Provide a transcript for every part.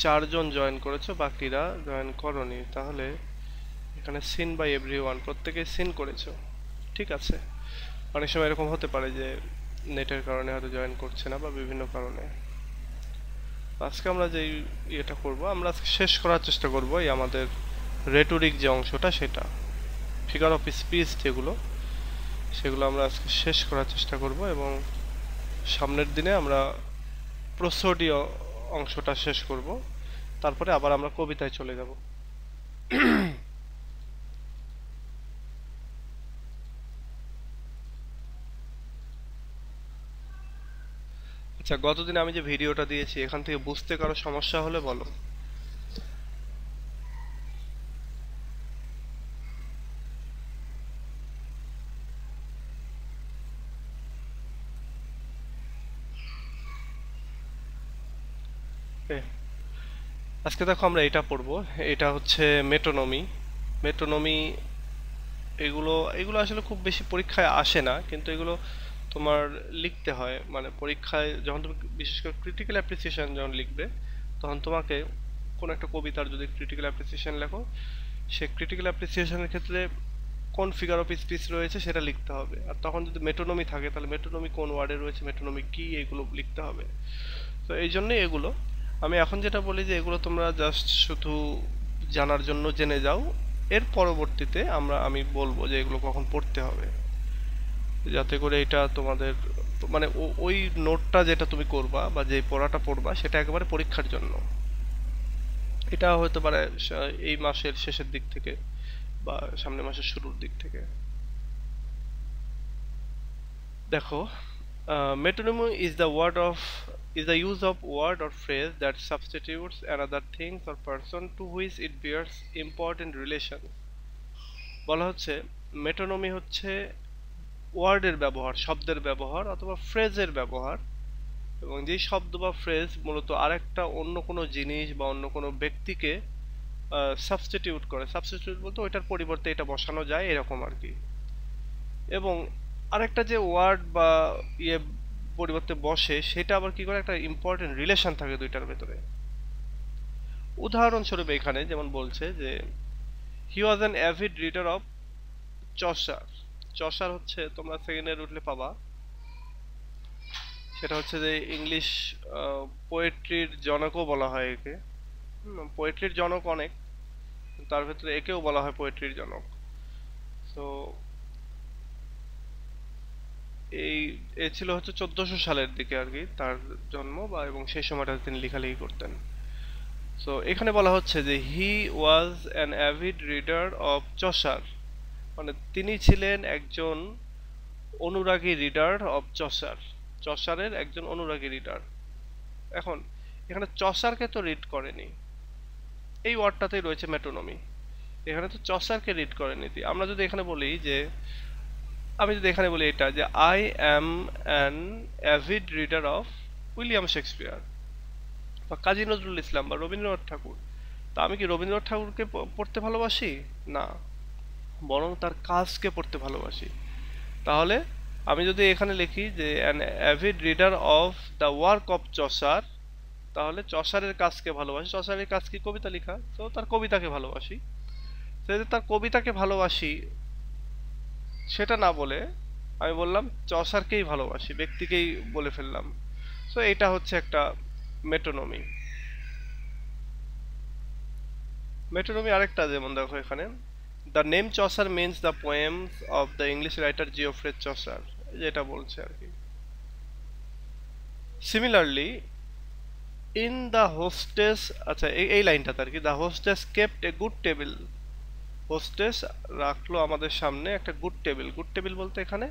চারজন জয়েন করেছো, বাকিরা জয়েন করনি, তাহলে এখানে সিন বাই এভরিওয়ান, প্রত্যেকেই সিন করেছো। ঠিক আছে, অনেক সময় এরকম হতে পারে যে নেটের কারণে হয়তো জয়েন করছে না বা বিভিন্ন কারণে। আজকে আমরা যে ইয়েটা করব, আমরা আজকে শেষ করার চেষ্টা করব এই আমাদের রেটরিক যে অংশটা, সেটা ফিগার অফ স্পিচ যেগুলো, সেগুলো আমরা আজকে শেষ করার চেষ্টা করব, এবং সামনের দিনে আমরা প্রসোডি অংশটা শেষ করব, তারপরে আবার আমরা কবিতায় চলে যাব। আচ্ছা, গতদিন আমি যে ভিডিওটা দিয়েছি এখান থেকে বুঝতে কারো সমস্যা হলে বলো। এ, আজকে দেখো আমরা এটা পড়বো, এটা হচ্ছে মেটোনমি। মেটোনমি এগুলো এগুলো আসলে খুব বেশি পরীক্ষায় আসে না, কিন্তু এগুলো তোমার লিখতে হয়, মানে পরীক্ষায় যখন তুমি বিশেষ করে ক্রিটিক্যাল অ্যাপ্রিসিয়েশন যখন লিখবে, তখন তোমাকে কোন একটা কবিতার যদি ক্রিটিক্যাল অ্যাপ্রিসিয়েশন লেখো, সে ক্রিটিক্যাল অ্যাপ্রিসিয়েশনের ক্ষেত্রে কোন ফিগার অফ স্পিচ রয়েছে সেটা লিখতে হবে। আর তখন যদি মেটোনমি থাকে তাহলে মেটোনমি কোন ওয়ার্ডে রয়েছে, মেটোনমি কি, এগুলো লিখতে হবে। তো এই জন্যই এগুলো আমি এখন যেটা বলি যে এগুলো তোমরা জাস্ট শুধু জানার জন্য জেনে যাও, এর পরবর্তীতে আমি বলবো যে এগুলো কখন পড়তে হবে, যাতে করে এটা তোমাদের মানে ওই নোটটা যেটা তুমি করবা বা যে পড়াটা পড়বা সেটা একেবারে পরীক্ষার জন্য। এটা হতে পারে এই মাসের শেষের দিক থেকে বা সামনের মাসের শুরুর দিক থেকে। দেখো, metronym is the use of word or phrase that substitutes another thing or person to which it bears important relation। বলা হচ্ছে মেটোনমি হচ্ছে ওয়ার্ডের ব্যবহার, শব্দের ব্যবহার অথবা ফ্রেজের ব্যবহার, এবং যেই শব্দ বা ফ্রেজ মূলত আরেকটা অন্য কোনো জিনিস বা অন্য কোনো ব্যক্তিকে সাবস্টিটিউট করে। সাবস্টিটিউট বলতে ওইটার পরিবর্তে এটা বসানো যায় এরকম আর কি। এবং আরেকটা যে ওয়ার্ড বা ইয়ে পরিবর্তে বসে, সেটা আবার কি করে একটা ইম্পর্টেন্ট রিলেশন থাকে দুইটার ভেতরে। উদাহরণস্বরূপ এখানে যেমন বলছে যে he was an avid reader of Chaucer. Chaucer হচ্ছে, তোমরা সেকেন্ড ইয়ার উঠলে পাবা, সেটা হচ্ছে যে ইংলিশ পোয়েট্রির জনকও বলা হয় একে। পোয়েট্রির জনক অনেক, তার ভেতরে একেও বলা হয় পোয়েট্রির জনক। তো এই এ ছিল হচ্ছে 1400 সালের দিকে আর কি তার জন্ম, বা এবং সেই সময়টা তিনি লেখালেখি করতেন। সো এখানে বলা হচ্ছে যে he was an avid reader of Chaucer, মানে তিনি ছিলেন একজন অনুরাগী রিডার অফ চসার, চসারের একজন অনুরাগী রিডার। এখন এখানে চসারকে তো রিড করেনি, এই ওয়ার্ডটাতেই রয়েছে মেটোনমি। এখানে তো চসারকে রিড করেনি। আমরা যদি এখানে বলি যে, আমি যদি এখানে বলি এটা যে I am an avid reader of William Shakespeare বা কাজী নজরুল ইসলাম বা রবীন্দ্রনাথ ঠাকুর, তা আমি কি রবীন্দ্রনাথ ঠাকুরকে পড়তে ভালোবাসি? না, বরং তার কাজকে পড়তে ভালোবাসি। তাহলে আমি যদি এখানে লিখি যে an avid reader of the work of Chaucer, তাহলে চসারের কাজকে ভালোবাসি। চসারের কাজ কি? কবিতা লেখা, তো তার কবিতাকে ভালোবাসি। যদি তার কবিতাকে ভালোবাসি সেটা না বলে আমি বললাম চসারকেই ভালোবাসি, ব্যক্তিকেই বলে ফেললাম। তো এটা হচ্ছে একটা মেটোনমি। মেটোনমি আরেকটা যেমন দেখো এখানে, the name Chaucer means the poems of the English writer Geoffrey Chaucer, যেটা বলছে আর কি। সিমিলারলি ইন দ্য হোস্টেস, আচ্ছা এই লাইনটাতে আর কি, the hostess kept a good table. Hostess রাখলো আমাদের সামনে একটা গুড টেবিল। গুড টেবিল বলতে এখানে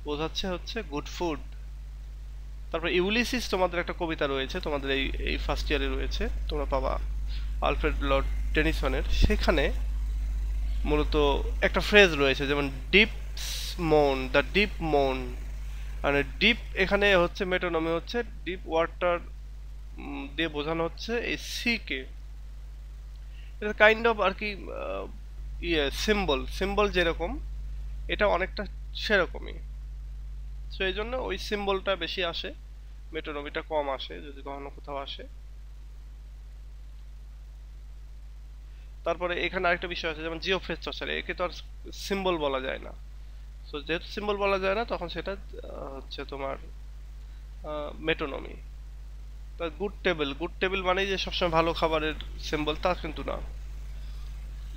বোঝাচ্ছে হচ্ছে গুড ফুড। তারপর ইউলিসিস তোমাদের একটা কবিতা রয়েছে, তোমাদের এই এই ফার্স্ট ইয়ারে রয়েছে, তোমরা পাবা আলফ্রেড লর্ড টেনিসনের। সেখানে মূলত একটা ফ্রেজ রয়েছে যেমন ডিপ মোন, দ্য ডিপ মোন, মানে ডিপ এখানে হচ্ছে মেটোনমি, হচ্ছে ডিপ ওয়াটার দিয়ে বোঝানো হচ্ছে এই সি কে। এটা কাইন্ড অফ আর কি ইয়ে সিম্বল, সিম্বল যেরকম এটা অনেকটা সেরকমই। তো এই জন্য ওই সিম্বলটা বেশি আসে, মেটোনমিটা কম আসে যদি কখনো কোথাও আসে। তারপরে এখানে আরেকটা বিষয় আছে, যেমন জিওফ্রেজ চর্চারে একে তো আর সিম্বল বলা যায় না। সো যেহেতু সিম্বল বলা যায় না, তখন সেটা হচ্ছে তোমার মেটোনমি। তা গুড টেবিল মানেই যে সবসময় ভালো খাবারের সিম্বল তা কিন্তু না।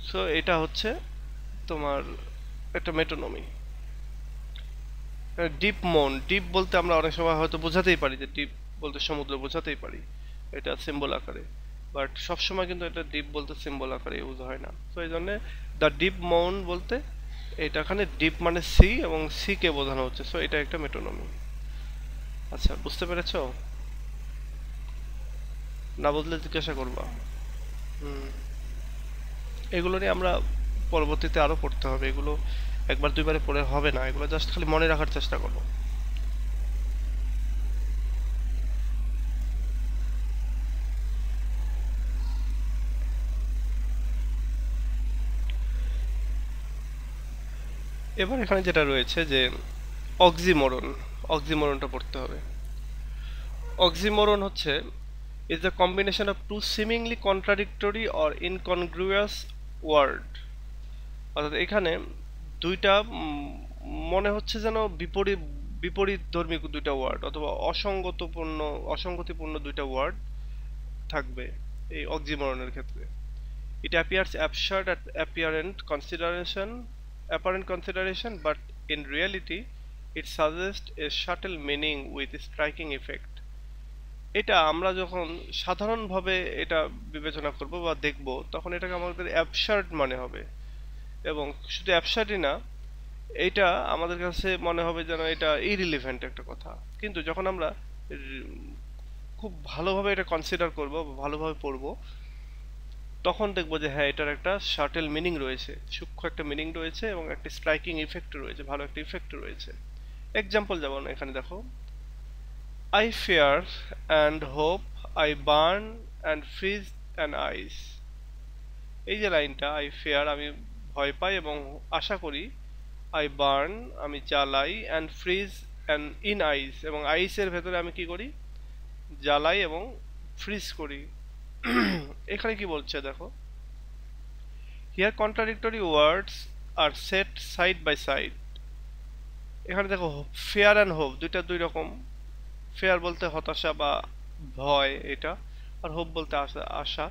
সো এটা হচ্ছে তোমার একটা মেটোনমি। ডিপ বলতে আমরা অনেক সময় হয়তো বোঝাতেই পারি, যে ডিপ বলতে সমুদ্র বোঝাতেই পারি, এটা সিম্বল আকারে। বাট সবসময় কিন্তু এটা ডিপ বলতে সিম্বল আকারে ইউজ হয় না। তো এই জন্য দ্য ডিপ মৌন বলতে এটা এখানে ডিপ মানে সি, এবং সি কে বোঝানো হচ্ছে। সো এটা একটা মেটোনমি। আচ্ছা, বুঝতে পেরেছো? না বুঝলে জিজ্ঞাসা করবা। হুম। এগুলো নিয়ে আমরা পরবর্তীতে আরো পড়তে হবে, এগুলো একবার দুইবারে পড়ে হবে না, এগুলো জাস্ট খালি মনে রাখার চেষ্টা করো। এবার এখানে যেটা রয়েছে যে অক্সিমোরন, অক্সিমোরনটা পড়তে হবে। অক্সিমোরন হচ্ছে is the combination of two seemingly contradictory or incongruous word। অর্থাৎ এখানে দুইটা মনে হচ্ছে যেন বিপরীত বিপরীত ধর্মী দুইটা ওয়ার্ড, অথবা অসঙ্গতিপূর্ণ দুইটা ওয়ার্ড থাকবে এই অক্সিমোরনের ক্ষেত্রে। It appears absurd at apparent consideration, but in reality, it suggests a subtle meaning with a striking effect। এটা আমরা যখন সাধারণভাবে এটা বিবেচনা করব বা দেখব, তখন এটাকে আমাদের অ্যাবসার্ড মনে হবে। এবং শুধু অ্যাবসার্ডই না, এটা আমাদের কাছে মনে হবে যেন এটা ইরিলিভেন্ট একটা কথা। কিন্তু যখন আমরা খুব ভালোভাবে এটা কনসিডার করব বা ভালোভাবে পড়ব, তখন দেখবো যে হ্যাঁ, এটার একটা শার্টেল মিনিং রয়েছে, সূক্ষ্ম একটা মিনিং রয়েছে, এবং একটা স্ট্রাইকিং ইফেক্ট রয়েছে, ভালো একটা ইফেক্ট রয়েছে। এক্সাম্পল যেমন এখানে দেখো, I fear and hope, I burn and freeze and ice। এই যে লাইনটা, I fear আমি ভয় পাই এবং আশা করি, I burn আমি জ্বালাই, and freeze and in ice এবং আইসের ভেতরে আমি কি করি, জ্বালাই এবং ফ্রিজ করি। এখানে কি বলছে দেখো, here contradictory words are set side by side। এখানে দেখো ফেয়ার অ্যান্ড হোপ দুইটা দুই রকম। ফেয়ার বলতে হতাশা বা ভয় এটা, আর হোপ বলতে আশা আশা।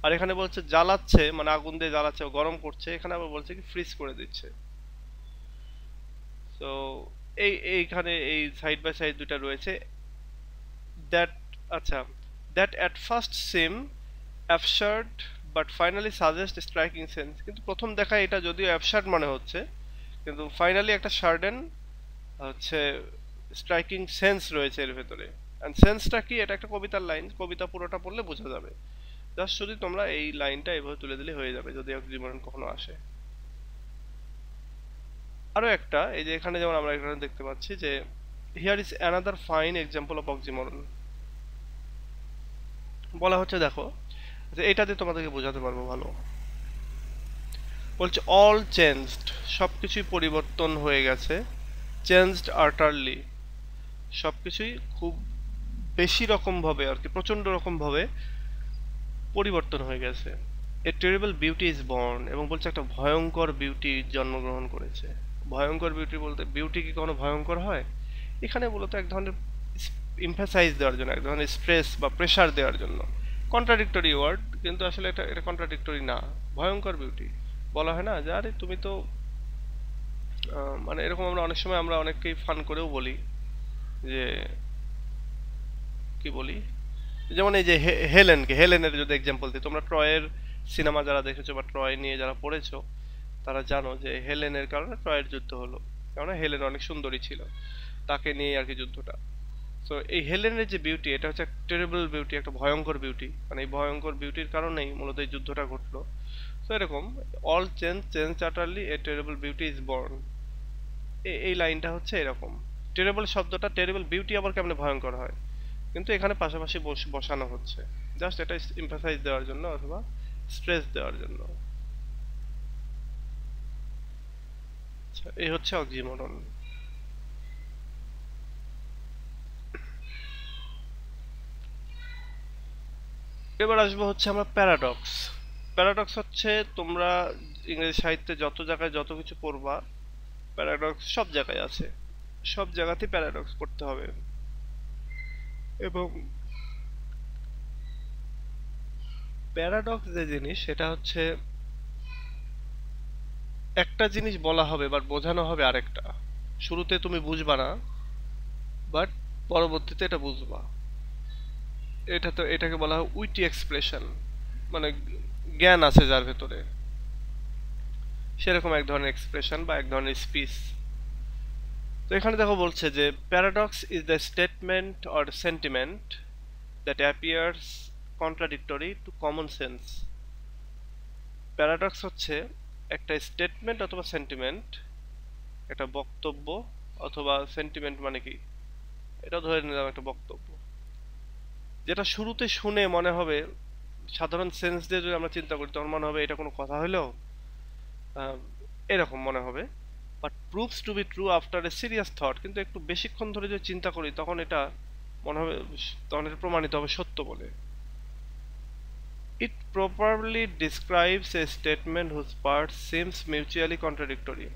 আর এখানে বলছে জ্বালাচ্ছে মানে আগুন দিয়ে জ্বালাচ্ছে, গরম করছে, এখানে আবার বলছে কি ফ্রিজ করে দিচ্ছে। তো এইখানে এই সাইড বাই সাইড দুইটা রয়েছে। দ্যাট আচ্ছা, that at first SIM absurd but finally suggest striking sense. কিন্তু প্রথম দেখায় এটা যদিও অ্যাবসার্ড মনে হচ্ছে, কিন্তু ফাইনালি একটা সার্ডেন হচ্ছে স্ট্রাইকিং সেন্স রয়েছে এর ভেতরে। এন্ড সেন্সটা কি, এটা একটা কবিতার লাইন, কবিতা পুরোটা পড়লে বোঝা যাবে। জাস্ট যদি তোমরা এই লাইনটা এভাবে তুলে দিলে হয়ে যাবে, যদি অক্সিমোরন কখনো আসে। আরো একটা, এই যে এখানে যেমন আমরা এখানে দেখতে পাচ্ছি যে here is another fine example of oxymoron. বলা হচ্ছে দেখো, যে এটাতে তোমাদেরকে বোঝাতে পারবো ভালো। বলছে অল চেঞ্জড, সবকিছুই পরিবর্তন হয়ে গেছে। চেঞ্জড আর্টারলি, সবকিছুই খুব বেশি রকম ভাবে আর কি, প্রচন্ড রকম ভাবে পরিবর্তন হয়ে গেছে। A terrible beauty is born, এবং বলছে একটা ভয়ঙ্কর বিউটি জন্মগ্রহণ করেছে। ভয়ঙ্কর বিউটি বলতে, বিউটি কি কোনো ভয়ঙ্কর হয়? এখানে মূলত এক ধরনের এমফাসাইজ দেওয়ার জন্য, এক ধরনের স্ট্রেস বা প্রেসার দেওয়ার জন্য। কন্ট্রাডিক্টরি ওয়ার্ড, কিন্তু আসলে এটা এটা কন্ট্রাডিক্টরি না। ভয়ঙ্কর বিউটি বলা হয় না যে আরে তুমি তো মানে এরকম আমরা অনেক সময় আমরা অনেককেই ফান করেও বলি যে কি বলি, যেমন এই যে হেলেনের যদি এক্সাম্পল দিই, তোমরা ট্রয়ের সিনেমা যারা দেখেছো বা ট্রয় নিয়ে যারা পড়েছো, তারা জানো যে হেলেনের কারণে ট্রয়ের যুদ্ধ হলো, কেননা হেলেন অনেক সুন্দরী ছিল, তাকে নিয়ে আর কি যুদ্ধটা। তো এই হেলেনের যে বিউটি, এটা হচ্ছে টেরিবল বিউটি, একটা ভয়ঙ্কর বিউটি, মানে এই ভয়ঙ্কর বিউটির কারণেই মূলত এই যুদ্ধটা ঘটলো। তো এরকম all change আটারলি a terrible beauty is born, এই লাইনটা হচ্ছে এরকম। টেরিবল শব্দটা, টেরিবল বিউটি আবার কেমনে ভয়ঙ্কর হয়, কিন্তু এখানে পাশাপাশি বসানো হচ্ছে, জাস্ট এটা এমফাসাইজ দেওয়ার জন্য অথবা স্ট্রেস দেওয়ার জন্য। আচ্ছা, এই হচ্ছে অক্সিমোরন। এবার আসবো হচ্ছে আমরা প্যারাডক্স। প্যারাডক্স হচ্ছে তোমরা ইংরেজি সাহিত্যে যত জায়গায় যত কিছু পড়বা, প্যারাডক্স সব জায়গায় আছে, সব জায়গাতেই প্যারাডক্স পড়তে হবে। এবং প্যারাডক্স যে জিনিস সেটা হচ্ছে একটা জিনিস বলা হবে বা বোঝানো হবে আরেকটা, শুরুতে তুমি বুঝবা না, বাট পরবর্তীতে এটা বুঝবা। এটাকে বলা হয় উইটি এক্সপ্রেশন, মানে জ্ঞান আছে যার ভেতরে, সেরকম এক ধরনের এক্সপ্রেশন বা এক ধরনের স্পিচ। তো এখানে দেখো বলছে যে paradox is the statement or sentiment that appears contradictory two common sense. Paradox হচ্ছে একটা স্টেটমেন্ট অথবা সেন্টিমেন্ট, একটা বক্তব্য অথবা সেন্টিমেন্ট মানে কি, এটা ধরে নিলাম একটা বক্তব্য, যেটা শুরুতে শুনে মনে হবে, সাধারণ সেন্স দিয়ে যদি আমরা চিন্তা করি তখন মনে হবে এটা কোনো কথা হলো, আহ, এরকম মনে হবে। But proves to be true after a serious thought, কিন্তু একটু বেশিক্ষণ ধরে যদি চিন্তা করি তখন এটা মনে হবে, তখন এটা প্রমাণিত হবে সত্য বলে। It properly describes a statement whose parts seems mutually contradictory.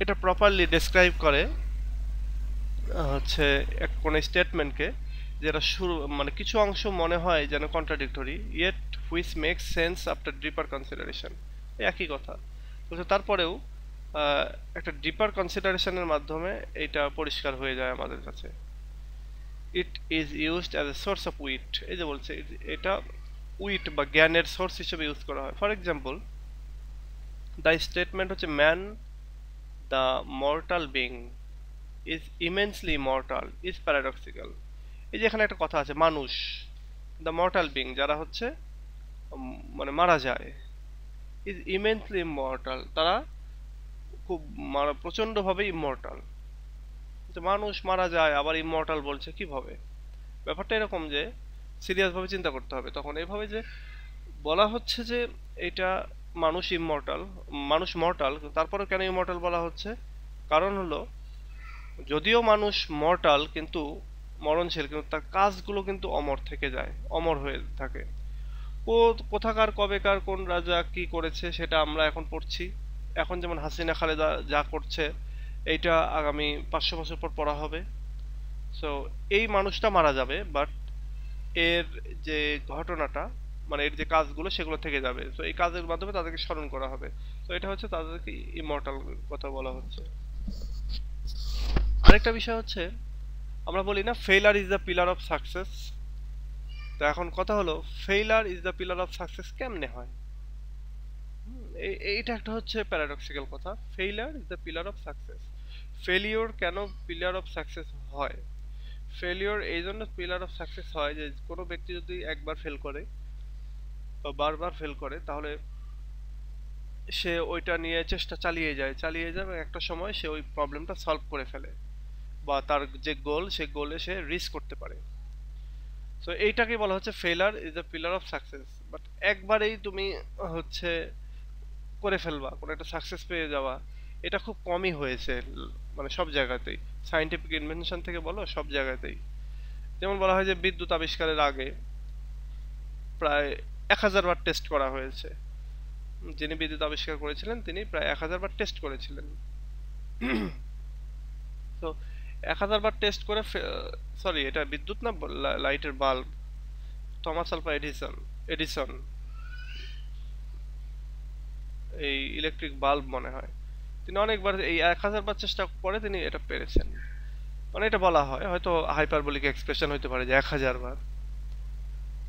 এটা প্রপারলি ডেসক্রাইব করে হচ্ছে কোন স্টেটমেন্টকে, যেটা শুরু মানে কিছু অংশ মনে হয় যেন contradictory, yet which makes sense after deeper consideration. একই কথা বলছে, তারপরেও আহ, একটা ডিপার কনসিডারেশনের মাধ্যমে এটা পরিষ্কার হয়ে যায় আমাদের কাছে। It is used as a source of wit, এই যে বলছে এটা উইট বা জ্ঞানের সোর্স হিসেবে ইউজ করা হয়। ফর এক্সাম্পল, দ্য স্টেটমেন্ট হচ্ছে man the mortal being is immensely mortal is paradoxical. এই যে এখানে একটা কথা আছে, মানুষ দ্য মর্টাল বিং, যারা হচ্ছে মানে মারা যায়, ইজ ইমেন্সলি ইমর্টাল, তারা খুব প্রচন্ডভাবে ইমর্টাল। মানুষ মারা যায় আবার ইমর্টাল বলছে কিভাবে? ব্যাপারটা এরকম যে সিরিয়াস ভাবে চিন্তা করতে হবে। তখন এইভাবে যে বলা হচ্ছে যে এটা মানুষ ইমর্টাল, মানুষ মর্টাল, তারপরে কেন ইমর্টাল বলা হচ্ছে? কারণ হলো যদিও মানুষ মর্টাল কিন্তু মরণশীল, কিন্তু তার কাজগুলো কিন্তু অমর থেকে যায়, অমর হয়ে থাকে। কোথাকার কবেকার কোন রাজা কি করেছে সেটা আমরা এখন পড়ছি। এখন যেমন হাসিনা খালেদা যা করছে এইটা আগামী 500 বছর পর পড়া হবে। সো এই মানুষটা মারা যাবে, বাট এর যে ঘটনাটা মানে এর যে কাজগুলো সেগুলো থেকে যাবে। তো এই কাজের মাধ্যমে তাদেরকে স্মরণ করা হবে। তো এটা হচ্ছে তাদেরকে ইমর্টাল কথা বলা হচ্ছে। আরেকটা বিষয় হচ্ছে, আমরা বলি না failure is the pillar of success. তো এখন কথা হলো failure is the pillar of success কেমনে হয়? এইটা একটা হচ্ছে প্যারাডক্সিক্যাল কথা। Failure is the pillar of success. Failure কেন পিলার অফ সাকসেস হয়? ফেলিওর এই জন্য পিলার অফ সাকসেস হয় যে কোনো ব্যক্তি যদি একবার ফেল করে বা বারবার ফেল করে, তাহলে সে ওইটা নিয়ে চেষ্টা চালিয়ে যায় এবং একটা সময় সে ওই প্রবলেমটা সলভ করে ফেলে, বা তার যে গোল সে গোলে সে রিচ করতে পারে। সো এইটাকে বলা হচ্ছে ফেলার is the pillar of success. But একবারেই তুমি হচ্ছে করে ফেলবা, কোনো একটা সাকসেস পেয়ে যাওয়া, এটা খুব কমই হয়েছে মানে সব জায়গাতেই, সায়েন্টিফিক ইনভেনশন থেকে বলো সব জায়গাতেই। যেমন বলা হয় যে বিদ্যুৎ আবিষ্কারের আগে প্রায় 1000 বার টেস্ট করা হয়েছে। যিনি বিদ্যুৎ আবিষ্কার করেছিলেন তিনি প্রায় 1000 বার টেস্ট করেছিলেন। তো 1000 বার টেস্ট করে, সরি এটা বিদ্যুৎ না, লাইটের bulb, Thomas Alva Edison, Edison এই ইলেকট্রিক বাল্ব মনে হয়, তিনি অনেকবার এই 1000 বার চেষ্টা করে তিনি এটা পেরেছেন। মানে এটা বলা হয়, হয়তো হাইপারবোলিক এক্সপ্রেশন হতে পারে যে 1000 বার।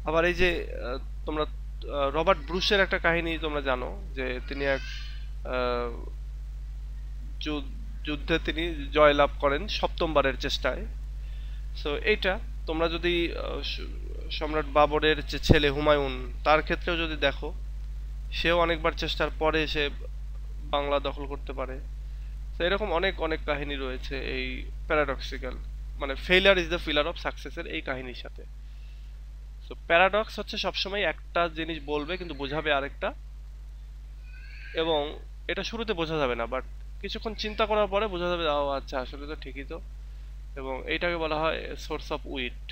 আবার এই যে তোমরা রবার্ট ব্রুসের একটা কাহিনী তোমরা জানো, যে তিনি এক আহ, যুদ্ধে তিনি জয়লাভ করেন 7ম বারের চেষ্টায়। সো এইটা তোমরা যদি সম্রাট বাবরের যে ছেলে হুমায়ুন, তার ক্ষেত্রেও যদি দেখো, সেও অনেকবার চেষ্টার পরে সে বাংলা দখল করতে পারে। তো এরকম অনেক অনেক কাহিনী রয়েছে এই প্যারাডক্সিক্যাল, মানে failure is the pillar of সাকসেসের এই কাহিনীর সাথে। সো প্যারাডক্স হচ্ছে সবসময় একটা জিনিস বলবে কিন্তু বোঝাবে আরেকটা, এবং এটা শুরুতে বোঝা যাবে না, বাট কিছুক্ষণ চিন্তা করার পরে বোঝা যাবে ও আচ্ছা আসলে তো ঠিকই তো। এবং এইটাকে বলা হয় সোর্স অফ উইট।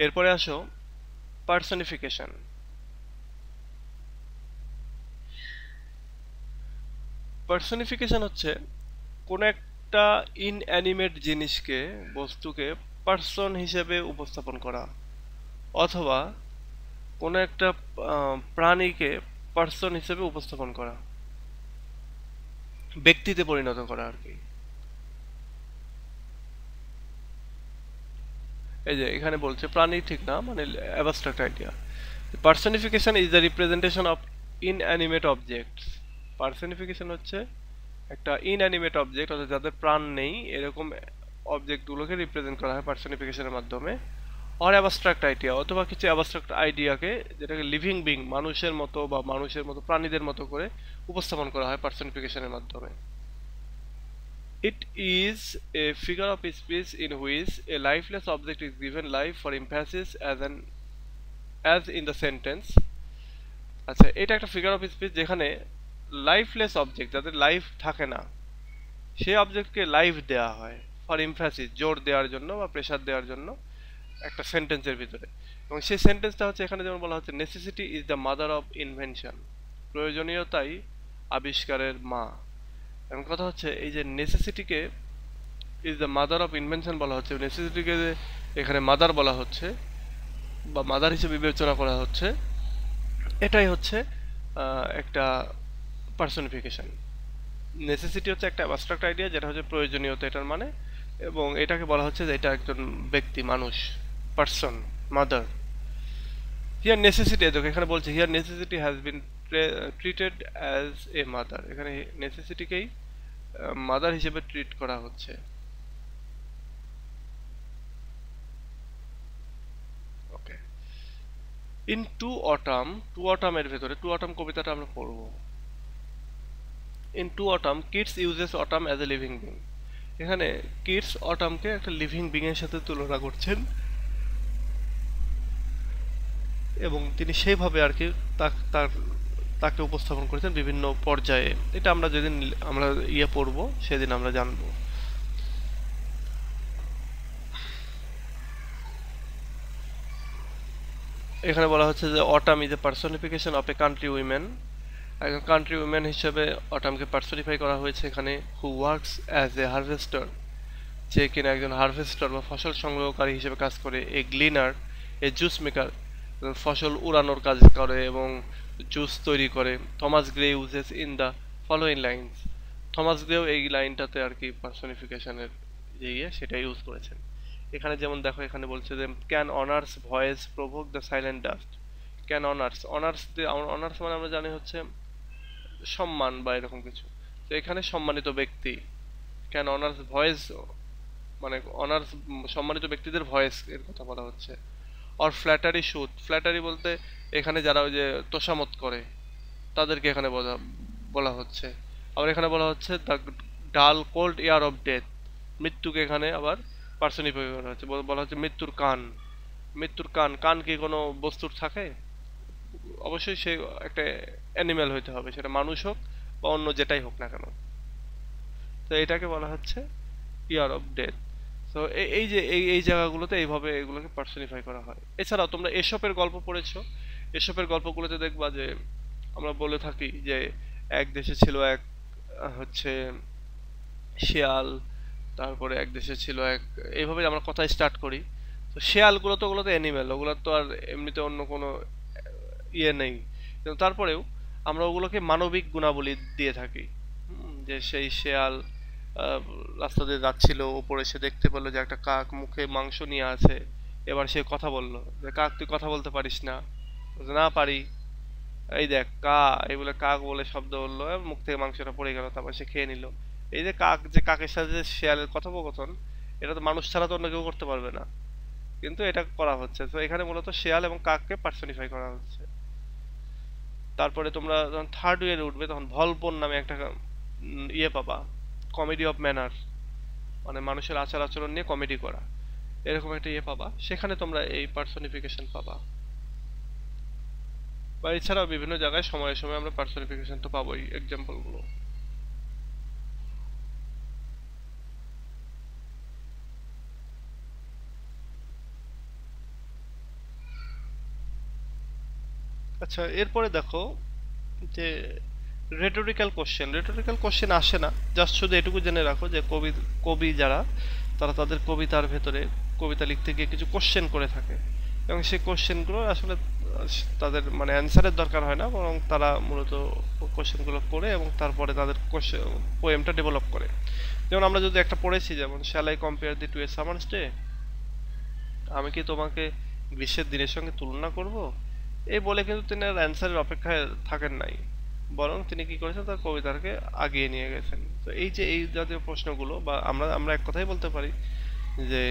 এরপরে আসো পার্সনিফিকেশন। পার্সনিফিকেশন হচ্ছে কোন একটা ইনঅ্যানিমেট জিনিসকে, বস্তুকে পার্সন হিসেবে উপস্থাপন করা, অথবা কোন একটা প্রাণীকে পার্সন হিসেবে উপস্থাপন করা, ব্যক্তিতে পরিণত করা আর কি। এই যে এখানে বলছে প্রাণী ঠিক না, মানে abstract idea. Personification is the representation of inanimate objects. Personification হচ্ছে একটা ইনঅ্যানিমেট অবজেক্ট, অর্থাৎ যাদের প্রাণ নেই এরকম অবজেক্টগুলোকে রিপ্রেজেন্ট করা হয় পার্সনিফিকেশনের মাধ্যমে। অর অ্যাবস্ট্রাক্ট আইডিয়া, অথবা কিছু অ্যাবস্ট্রাক্ট আইডিয়াকে, যেটাকে লিভিং বিং, মানুষের মতো বা মানুষের মতো প্রাণীদের মতো করে উপস্থাপন করা হয় পার্সনিফিকেশনের মাধ্যমে। It is a figure of speech in which a lifeless object is given life for emphasis as in the sentence. আচ্ছা, এটা একটা ফিগার অফ স্পিচ যেখানে লাইফলেস অবজেক্ট, যাদের লাইফ থাকে না, সেই অবজেক্টকে লাইফ দেওয়া হয় ফর এমফ্যাসিস, জোর দেওয়ার জন্য বা প্রেসার দেওয়ার জন্য একটা সেন্টেন্সের ভিতরে। এবং সেই সেন্টেন্সটা হচ্ছে এখানে যেমন বলা হচ্ছে necessity is the mother of invention, প্রয়োজনীয়তাই আবিষ্কারের মা। এবং কথা হচ্ছে এই যে নেসেসিটিকে is the mother of invention বলা হচ্ছে, নেসেসিটিকে এখানে মাদার বলা হচ্ছে বা মাদার হিসেবে বিবেচনা করা হচ্ছে, এটাই হচ্ছে একটা পার্সনিফিকেশন। নেসেসিটি হচ্ছে একটা অ্যাবস্ট্রাক্ট আইডিয়া, যেটা হচ্ছে প্রয়োজনীয়তা এটার মানে, এবং এটাকে বলা হচ্ছে যে এটা একজন ব্যক্তি, মানুষ, পার্সন, মাদার। হিয়ার নেসেসিটি, দেখো এখানে বলছে here necessity has been treated as a mother, এখানে নেসেসিটিকেই মাদার হিসেবে ট্রিট করা হচ্ছে। Okay, in to autumn, to অটামের ভেতরে, টু অটাম কবিতাটা আমরা পড়বো। In to autumn Keats uses autumn as a living being, এখানে কিডস অটামকে একটা লিভিং বিং এর সাথে তুলনা করছেন, এবং তিনি সেইভাবে আর কি তার তাকে উপস্থাপন করেছেন বিভিন্ন পর্যায়ে। এটা আমরা যেদিন আমরা পড়বো সেদিন আমরা জানবো। এখানে বলা হচ্ছে যে autumn is a personification of a country women, একজন কান্ট্রি উইমেন হিসেবে অটামকে পার্সনিফাই করা হয়েছে এখানে, who works as a harvester, যে কিনা একজন হারভেস্টার বা ফসল সংগ্রহকারী হিসেবে কাজ করে, এ গ্লিনার, এ জুস মেকার, ফসল উড়ানোর কাজ করে এবং জুস তৈরি করে। Thomas Gray uses in the following lines, Thomas গ্রেও এই লাইনটাতে আর কি পার্সনিফিকেশনের যে সেটা ইউজ করেছেন। এখানে যেমন দেখো এখানে বলছে যে can honours voice provoke the silent dust. Can honours, honours honours মানে আমরা জানি হচ্ছে সম্মান বা এরকম কিছু, তো এখানে সম্মানিত ব্যক্তি, ক্যান অনার্স ভয়েস মানে অনার্স সম্মানিত ব্যক্তিদের ভয়েস এর কথা বলা হচ্ছে। আর ফ্ল্যাটারি শুট, ফ্ল্যাটারি বলতে এখানে যারা ওই যে তোষামত করে তাদেরকে এখানে বলা হচ্ছে। আবার এখানে বলা হচ্ছে দ্য ডাল কোল্ড এয়ার অফ ডেথ, মৃত্যুকে এখানে আবার পার্সনিফাই করা হচ্ছে, বলা হচ্ছে মৃত্যুর কান। মৃত্যুর কান, কান কি কোনো বস্তুর থাকে? অবশ্যই সে একটা অ্যানিম্যাল হইতে হবে, সেটা মানুষ হোক বা অন্য যেটাই হোক না কেন। তো এটাকে বলা হচ্ছে ইয়ার অফ ডেথ। তো এই যে এই জায়গাগুলোতে এইভাবে এগুলোকে পার্সনিফাই করা হয়। এছাড়াও তোমরা এসবের গল্প পড়েছো, এসবের গল্পগুলোতে দেখবা যে আমরা বলে থাকি যে এক দেশে ছিল এক হচ্ছে শেয়াল, তারপরে এক দেশে ছিল এক, এইভাবে আমরা কথা স্টার্ট করি। তো শেয়ালগুলো তো ওগুলো তো অ্যানিমেল, ওগুলো তো আর এমনিতে অন্য কোনো নেই, কিন্তু তারপরেও আমরা ওগুলোকে মানবিক গুণাবলী দিয়ে থাকি। যে সেই শেয়াল রাস্তা দিয়ে যাচ্ছিল, উপরে সে দেখতে পেলো যে একটা কাক মুখে মাংস নিয়ে আছে, এবার সে কথা বললো যে কাক তুই কথা বলতে পারিস না? না পারি। এই দেখ কা, এই বলে কাক বলে শব্দ বললো, মুখ থেকে মাংসটা পড়ে গেল, তারপর সে খেয়ে নিল। এই যে কাক, যে কাকের সাথে যে শেয়ালের কথোপকথন, এটা তো মানুষ ছাড়া তো অন্য কেউ করতে পারবে না, কিন্তু এটা করা হচ্ছে। তো এখানে মূলত শেয়াল এবং কাককে পার্সনিফাই করা হচ্ছে। তারপরে তোমরা যখন থার্ড ইয়ারে উঠবে তখন ভলপন নামে একটা পাবা, কমেডি অফ ম্যানার, মানে মানুষের আচার আচরণ নিয়ে কমেডি করা, এরকম একটা পাবা, সেখানে তোমরা এই পার্সনিফিকেশন পাবা। বা এছাড়াও বিভিন্ন জায়গায় সময়ে সময়ে আমরা পার্সনিফিকেশন তো পাবোই, এক্সাম্পল গুলো। আচ্ছা, এরপরে দেখো যে রেটরিক্যাল কোশ্চেন আসে না, জাস্ট শুধু এটুকু জেনে রাখো যে কবি কবি যারা তারা তাদের কবিতার ভেতরে কবিতা লিখতে গিয়ে কিছু কোশ্চেন করে থাকে, এবং সেই কোশ্চেনগুলো আসলে তাদের মানে অ্যান্সারের দরকার হয় না, বরং তারা মূলত কোশ্চেনগুলো করে এবং তারপরে তাদের পোয়েমটা ডেভেলপ করে। যেমন আমরা যদি একটা পড়েছি, যেমন shall I compare thee to a summer's day, আমি কি তোমাকে গ্রীষ্মের দিনের সঙ্গে তুলনা করব, এই বলে কিন্তু তিনি আর অ্যান্সারের অপেক্ষায় থাকেন নাই, বরং তিনি কি করেছেন তার কবিতাকে আগিয়ে নিয়ে গেছেন। তো এই যে এই জাতীয় প্রশ্নগুলো, বা আমরা আমরা এক কথাই বলতে পারি যে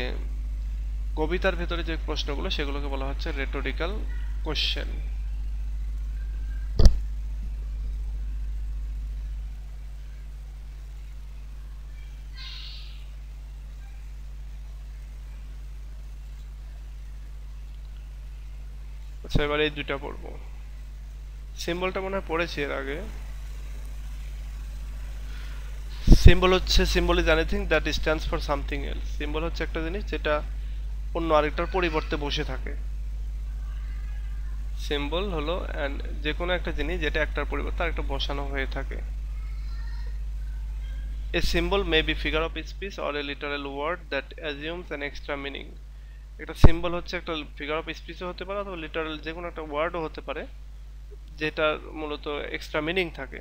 কবিতার ভেতরে যে প্রশ্নগুলো সেগুলোকে বলা হচ্ছে রেটোরিক্যাল কোশ্চেন। আচ্ছা, এবার এই দুইটা পড়বো। সিম্বলটা মনে হয় পড়েছি এর আগে। Symbol is anything that stands for something else. Symbol হচ্ছে একটা জিনিস যেটা অন্য আরেকটার পরিবর্তে বসে থাকে। সিম্বল হলো যে কোনো একটা জিনিস যেটা একটার পরিবর্তে আরেকটা বসানো হয়ে থাকে। A symbol may be figure of speech or a literal word that assumes an extra meaning. একটা সিম্বল হচ্ছে একটা ফিগার অফ স্পিচও হতে পারে, অথবা লিটারাল যে কোনো একটা ওয়ার্ডও হতে পারে যেটার মূলত এক্সট্রা মিনিং থাকে।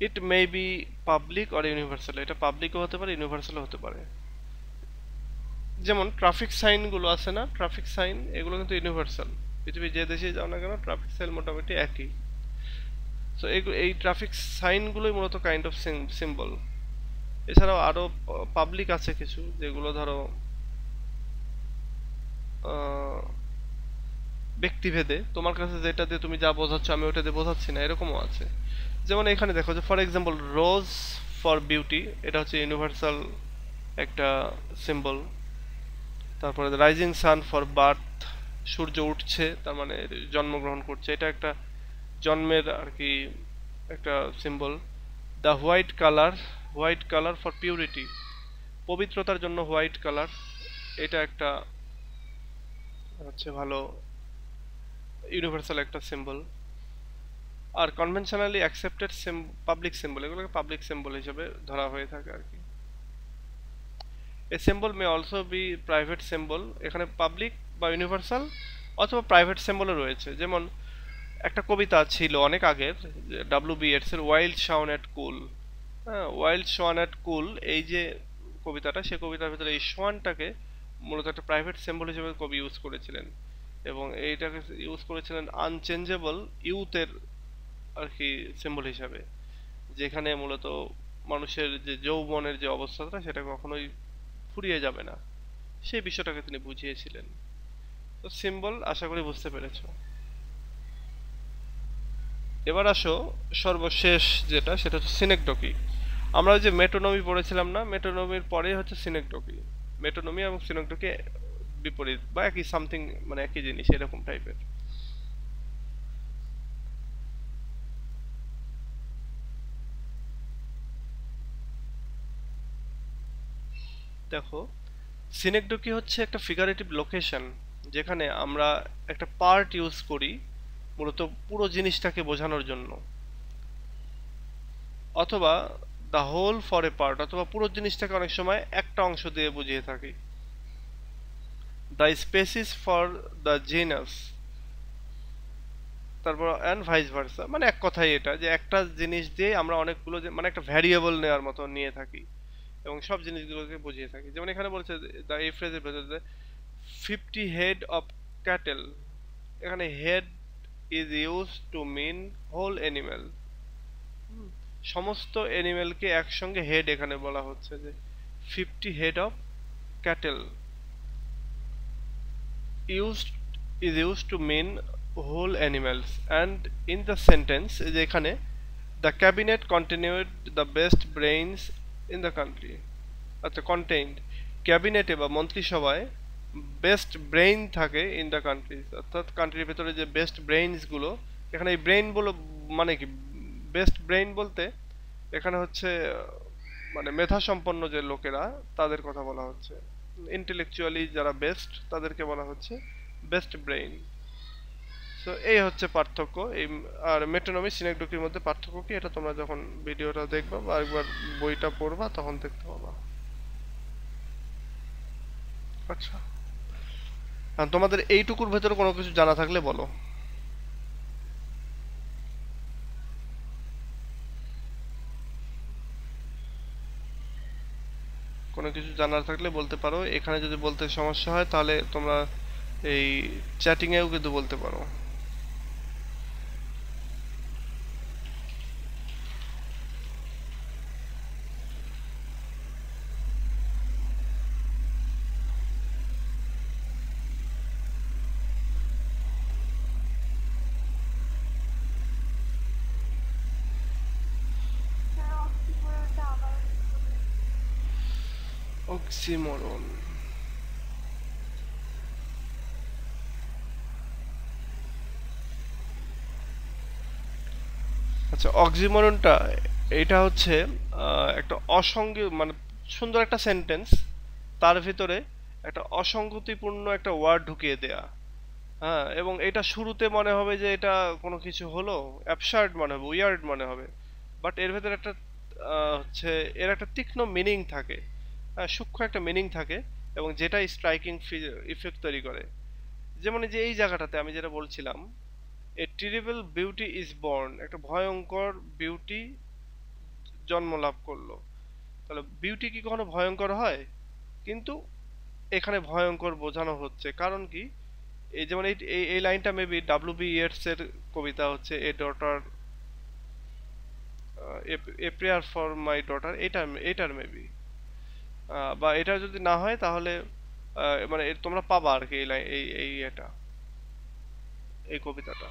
It may be public or universal, এটা পাবলিকও হতে পারে, ইউনিভার্সালও হতে পারে। যেমন ট্রাফিক সাইনগুলো আছে না, ট্রাফিক সাইন এগুলো কিন্তু ইউনিভার্সাল, পৃথিবীর যে দেশে যাও না কেন ট্রাফিক সাইন মোটামুটি একই। সো এই ট্রাফিক সাইনগুলোই মূলত কাইন্ড অফ সিম্বল। এছাড়াও আরো পাবলিক আছে কিছু, যেগুলো ধরো ব্যক্তিভেদে তোমার কাছে যেটা দিয়ে তুমি যা বোঝাচ্ছ আমি ওটা দিয়ে বোঝাচ্ছি না, এরকমও আছে। যেমন এখানে দেখো যে for example rose for beauty, এটা হচ্ছে ইউনিভার্সাল একটা সিম্বল। তারপরে রাইজিং সান ফর বার্থ, সূর্য উঠছে তার মানে জন্মগ্রহণ করছে, এটা একটা জন্মের আর কি একটা symbol. The white colour for purity, পবিত্রতার জন্য হোয়াইট কালার, এটা একটা হচ্ছে ভালো ইউনিভার্সাল একটা সিম্বল। আর কনভেনশনালি অ্যাকসেপ্টেড পাবলিক সিম্বল, এগুলোকে পাবলিক সিম্বল হিসেবে ধরা হয়ে থাকে আর কি। A symbol may also be private symbol, এখানে পাবলিক বা ইউনিভার্সাল অথবা প্রাইভেট সিম্বলও রয়েছে। যেমন একটা কবিতা ছিল অনেক আগের, ডাব্লিউ.বি. ইয়েটসের ওয়াইল্ড শাওন অ্যাট কুল। হ্যাঁ, ওয়াইল্ড শাওন অ্যাট কুল, এই যে কবিতাটা, সে কবিতার ভিতরে এই শাওনটাকে মূলত একটা প্রাইভেট সিম্বল হিসেবে কবি ইউজ করেছিলেন, এবং এইটাকে ইউজ করেছিলেন আনচেঞ্জেবল ইউথের আর কি সিম্বল হিসাবে, যেখানে মূলত মানুষের যে যৌবনের যে অবস্থাটা সেটা কখনোই ফুরিয়ে যাবে না, সেই বিষয়টাকে তিনি বুঝিয়েছিলেন। তো সিম্বল আশা করি বুঝতে পেরেছো। এবার আসো সর্বশেষ যেটা, সেটা হচ্ছে সিনেকডকি। আমরা যে মেটোনমি পড়েছিলাম না, মেটোনমির পরে হচ্ছে সিনেকডকি। মেটোনমি এবং সিনেকডকি বিপরীত বা একই সামথিং, মানে একই জিনিস এরকম টাইপের। দেখো, সিনেকডকি হচ্ছে একটা ফিগারেটিভ লোকেশন, যেখানে আমরা একটা পার্ট ইউজ করি মূলত পুরো জিনিসটাকে বোঝানোর জন্য, অথবা the whole for a part, অথবা পুরো জিনিসটাকে অনেক সময় একটা অংশ দিয়ে বুঝিয়ে থাকি। The species for the genius, তারপর অ্যান্ড ভাইস ভার্সা, মানে এক কথাই এটা যে একটা জিনিস দিয়ে আমরা অনেকগুলো মানে একটা ভ্যারিয়েবল নেওয়ার মতো নিয়ে থাকি এবং সব জিনিসগুলোকে বুঝিয়ে থাকি। যেমন এখানে বলছে দ্য এই ফ্রেজের ভেতরে 50 হেড অফ ক্যাটেল, এখানে head is use to mean whole animal, সমস্ত অ্যানিমেলকে একসঙ্গে হেড এখানে বলা হচ্ছে যে 50 head of cattle used is used to mean whole animals, and in the sentence যেখানে the cabinet continued the best brains in the country, আচ্ছা contained, ক্যাবিনেটে বা মন্ত্রিসভায় বেস্ট ব্রেইন থাকে ইন দ্য কান্ট্রি, অর্থাৎ কান্ট্রির ভেতরে যে বেস্ট ব্রেইনস গুলো, এখানে এই ব্রেইন বলো মানে কি, বেস্ট ব্রেইন বলতে এখানে হচ্ছে মানে মেধা সম্পন্ন যে লোকেরা তাদের কথা বলা হচ্ছে, ইন্টেলেকচুয়ালি যারা বেস্ট তাদেরকে বলা হচ্ছে বেস্ট ব্রেইন। সো এই হচ্ছে পার্থক্য। এই আর মেটোনমি সিনেকডোকির মধ্যে পার্থক্য কি, এটা তোমরা যখন ভিডিওটা দেখবা বা একবার বইটা পড়বা তখন দেখতে পাবা। আচ্ছা, আর তোমাদের এইটুকুর ভেতরে কোনো কিছু জানা থাকলে বলো। কোনো কিছু জানার থাকলে বলতে পারো। এখানে যদি বলতে সমস্যা হয় তাহলে তোমরা এই চ্যাটিং এও কিন্তু বলতে পারো। অক্সিমোরন, আচ্ছা অক্সিমোরনটা এটা হচ্ছে একটা অসঙ্গী মানে সুন্দর একটা সেন্টেন্স, তার ভিতরে একটা অসঙ্গতিপূর্ণ একটা ওয়ার্ড ঢুকিয়ে দেয়া। হ্যাঁ, এবং এটা শুরুতে মনে হবে যে এটা কোনো কিছু হলো, অ্যাবসার্ড মনে হবে, উইয়ার্ড মনে হবে, বাট এর ভেতরে একটা হচ্ছে এর একটা তীক্ষ্ণ মিনিং থাকে, সূক্ষ্ম একটা মিনিং থাকে, এবং যেটা স্ট্রাইকিং ইফেক্ট তৈরি করে। যেমন এই যে এই জায়গাটাতে আমি যেটা বলছিলাম, a terrible beauty is born, একটা ভয়ঙ্কর বিউটি জন্ম লাভ করলো। তাহলে বিউটি কি কখনো ভয়ঙ্কর হয়? কিন্তু এখানে ভয়ঙ্কর বোঝানো হচ্ছে কারণ কি, এই যেমন এই এই এই লাইনটা মেবি ডাব্লিউ বি ইয়েটস এর কবিতা হচ্ছে এ daughter, a prayer for my daughter, এটার মেবি, বা এটা যদি না হয় তাহলে মানে তোমরা পাবা আর কি এই এই এটা এই কবিতাটা।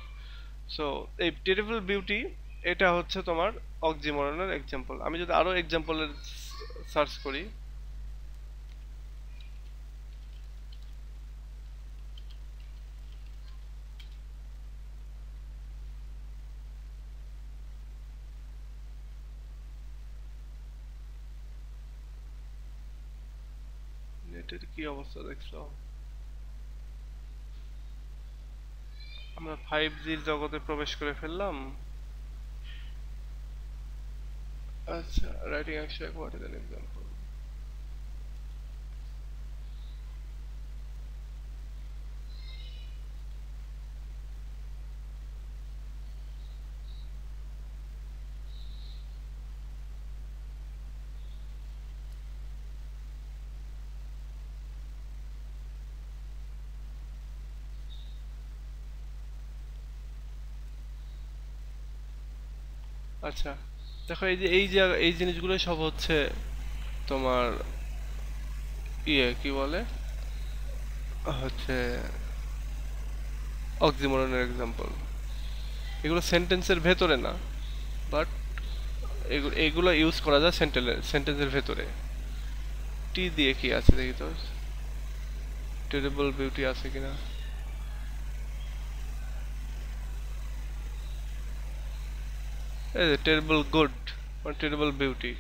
সো এই টেরিবল বিউটি এটা হচ্ছে তোমার অক্সিমোরনের এক্সাম্পল। আমি যদি আরো এক্সাম্পলের সার্চ করি, নেটের কি অবস্থা দেখছো? আমরা 5G জগতে প্রবেশ করে ফেললাম। আচ্ছা, writing action what is an example. আচ্ছা, দেখো এই যে এই জিনিসগুলো সব হচ্ছে তোমার কি বলে হচ্ছে অক্সিমোরনের এক্সাম্পল। এগুলো সেন্টেন্সের ভেতরে না, বাট এগুলো ইউজ করা যায় সেন্টেন্সের ভেতরে। টি দিয়ে কি আছে দেখি তো, টেরিবল বিউটি আছে কিনা। এই যে terrible good, or terrible beauty,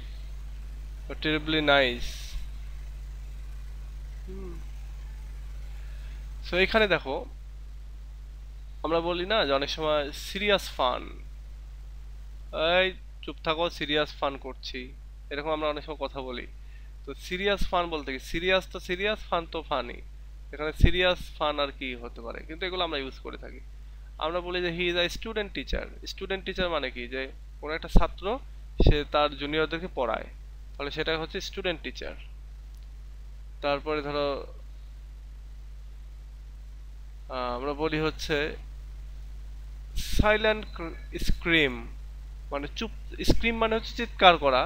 or terribly nice। So এখানে দেখো আমরা বলি না যে অনেক সময় সিরিয়াস ফান, এই চুপ থাকো সিরিয়াস ফান করছি, এরকম আমরা অনেক সময় কথা বলি। তো সিরিয়াস ফান বলতে কি, সিরিয়াস তো সিরিয়াস, ফান তো ফানি। এখানে সিরিয়াস ফান আর কি হতে পারে, কিন্তু এগুলো আমরা ইউজ করে থাকি। আমরা বলি যে he is a student teacher. Student teacher মানে কি, যে কোনো একটা ছাত্র সে তার জুনিয়রদেরকে পড়ায়, তাহলে সেটা হচ্ছে স্টুডেন্ট টিচার। তারপরে ধরো আমরা বলি হচ্ছে সাইলেন্ট স্ক্রিম, মানে চুপ, স্ক্রিম মানে হচ্ছে চিৎকার করা।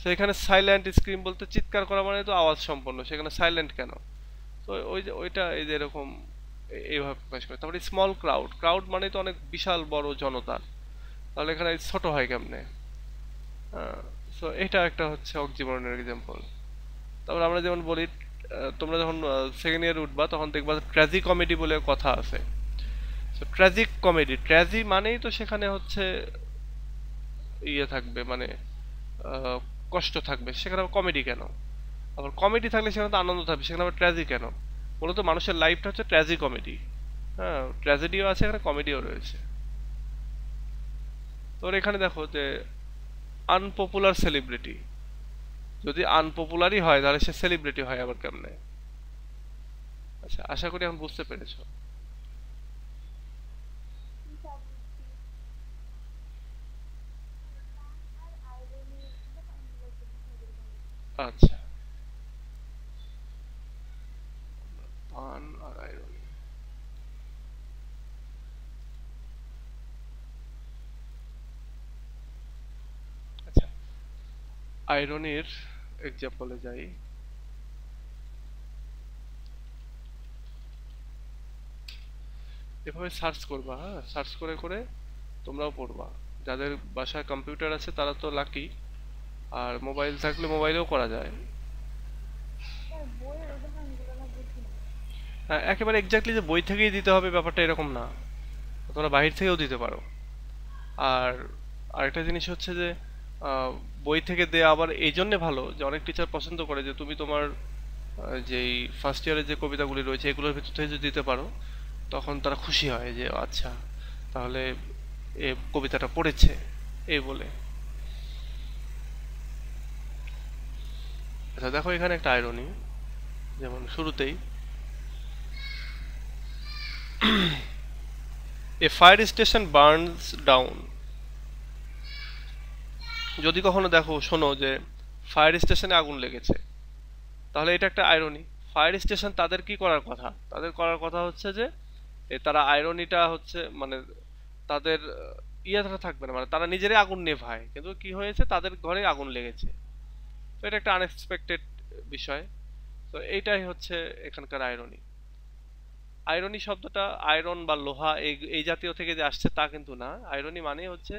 তো এখানে সাইলেন্ট স্ক্রিম বলতে চিৎকার করা মানে তো আওয়াজ সম্পন্ন, সেখানে সাইলেন্ট কেন? তো ওই যে ওইটা এই যে এরকম এইভাবে প্রকাশ করে। তারপরে স্মল ক্রাউড, ক্রাউড মানে তো অনেক বিশাল বড় জনতা, তাহলে এখানে ছোট হয় কেমনে? সো এটা একটা হচ্ছে অক্সিমোরনের এক্সাম্পল। তারপর আমরা যেমন বলি, তোমরা যখন সেকেন্ড ইয়ার উঠবা তখন দেখবা ট্র্যাজি কমেডি বলে কথা আছে। তো ট্র্যাজিক কমেডি, ট্র্যাজি মানেই তো সেখানে হচ্ছে ইয়ে থাকবে, মানে কষ্ট থাকবে, সেখানে আবার কমেডি কেন? আবার কমেডি থাকলে সেখানে তো আনন্দ থাকবে, সেখানে আবার ট্র্যাজি কেন? মূলত মানুষের লাইফটা হচ্ছে ট্র্যাজি কমেডি। হ্যাঁ, ট্র্যাজেডিও আছে, এখানে কমেডিও রয়েছে। তোর এখানে দেখো যে আনপপুলার সেলিব্রিটি, যদি আনপপুলারই হয় তাহলে সে সেলিব্রিটি হয় আবার কেমনে? আচ্ছা, আশা করি এখন বুঝতে পেরেছো। আচ্ছা, পান আর আইরনি। আচ্ছা, আইরনির এক্সাম্পলে যাই। এভাবে সার্চ করবা, হ্যাঁ, সার্চ করে করে তোমরাও পড়বা। যাদের বাসায় কম্পিউটার আছে তারা তো লাকি, আর মোবাইল থাকলে মোবাইলেও করা যায়। হ্যাঁ, একেবারে এক্স্যাক্টলি যে বই থেকেই দিতে হবে ব্যাপারটা এরকম না, তোমরা বাহির থেকেও দিতে পারো। আর আরেকটা জিনিস হচ্ছে যে বই থেকে দেয়া আবার এই জন্যে ভালো যে অনেক টিচার পছন্দ করে যে তুমি তোমার যেই ফার্স্ট ইয়ারের যে কবিতাগুলি রয়েছে এগুলোর ভিতর থেকে যদি দিতে পারো, তখন তারা খুশি হয় যে আচ্ছা তাহলে এ কবিতাটা পড়েছে এই বলে। আচ্ছা দেখো এখানে একটা আইরনি, যেমন শুরুতেই এ ফায়ার স্টেশন বার্নস ডাউন। যদি কখনো দেখো শোনো যে ফায়ার স্টেশনে আগুন লেগেছে, তাহলে এটা একটা আইরনি। ফায়ার স্টেশন তাদের কি করার কথা? তাদের করার কথা হচ্ছে যে তারা আইরনিটা হচ্ছে মানে তাদের ইয়েটা থাকবে না, মানে তারা নিজেরাই আগুন নেভায়, কিন্তু কি হয়েছে তাদের ঘরে আগুন লেগেছে। তো এটা একটা আনএক্সপেক্টেড বিষয়। তো এইটাই হচ্ছে এখানকার আইরনি। আয়রনি শব্দটা আয়রন বা লোহা এই এই জাতীয় থেকে যে আসছে তা কিন্তু না। আয়রনি মানে হচ্ছে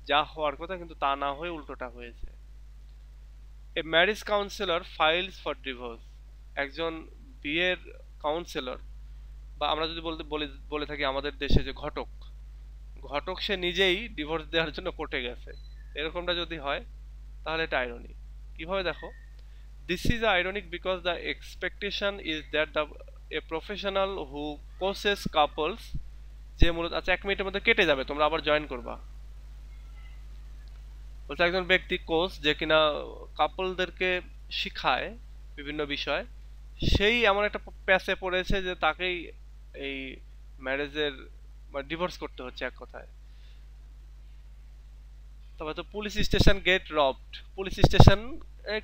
যা হওয়ার কথা কিন্তু তা না হয়ে উল্টোটা হয়েছে। A marriage councillor files for divorce. একজন বিয়ের কাউন্সিলর, বা আমরা যদি বলে থাকি আমাদের দেশে যে ঘটক, ঘটক সে নিজেই ডিভোর্স দেওয়ার জন্য কোর্টে গেছে, এরকমটা যদি হয় তাহলে এটা আইরনি। কিভাবে দেখো, this is ironic because the expectation is that a professional who coaches couples, যে মূলত, আচ্ছা 1 মিনিটের মধ্যে কেটে যাবে, তোমরা আবার জয়েন করবা। বলছে একজন ব্যক্তি কোচ যে কিনা কাপলদেরকে শিখায় বিভিন্ন বিষয়, সেই এমন একটা প্যাচে পড়েছে যে তাকেই এই ম্যারেজের ডিভোর্স করতে হচ্ছে এক কথায়। তবে তো police station get robbed, police station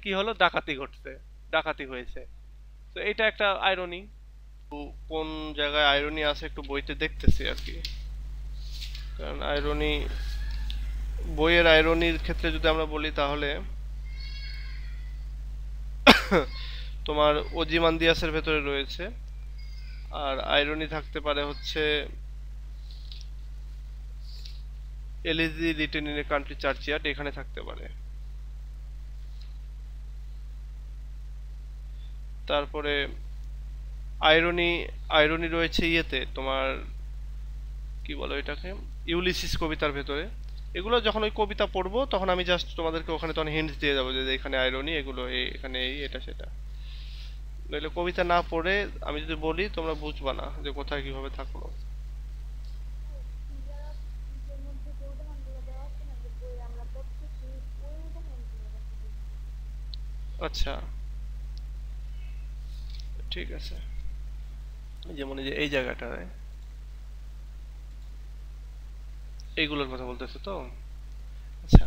কি হলো, ডাকাতি ঘটছে, ডাকাতি হয়েছে। তো এটা একটা আইরনি। কোন জায়গায় আইরনি আছে একটু বইতে দেখতেছি আর কি, কারণ আইরনি, বইয়ের আইরনির ক্ষেত্রে যদি আমরা বলি তাহলে তোমার ওজিমান্দিয়াসের ভেতরে রয়েছে। আর আইরনি থাকতে পারে হচ্ছে elegy written in a country churchyard, এখানে থাকতে পারে। তারপরে আইরনি, আইরনি রয়েছে ইয়েতে তোমার কি বলো এটাকে, ইউলিসিস কবিতার ভেতরে। এগুলো যখন ওই কবিতা পড়বো তখন আমি জাস্ট তোমাদেরকে ওখানে তখন হিন্টস দিয়ে যাবো যে এখানে আইরনি, এগুলো এখানে এই এটা সেটা। নইলে কবিতা না পড়ে আমি যদি বলি তোমরা বুঝবা না যে কোথায় কিভাবে থাকলো। আচ্ছা ঠিক আছে, যেমন এই যে এই জায়গাটায় এইগুলোর কথা বলতেছে তো। আচ্ছা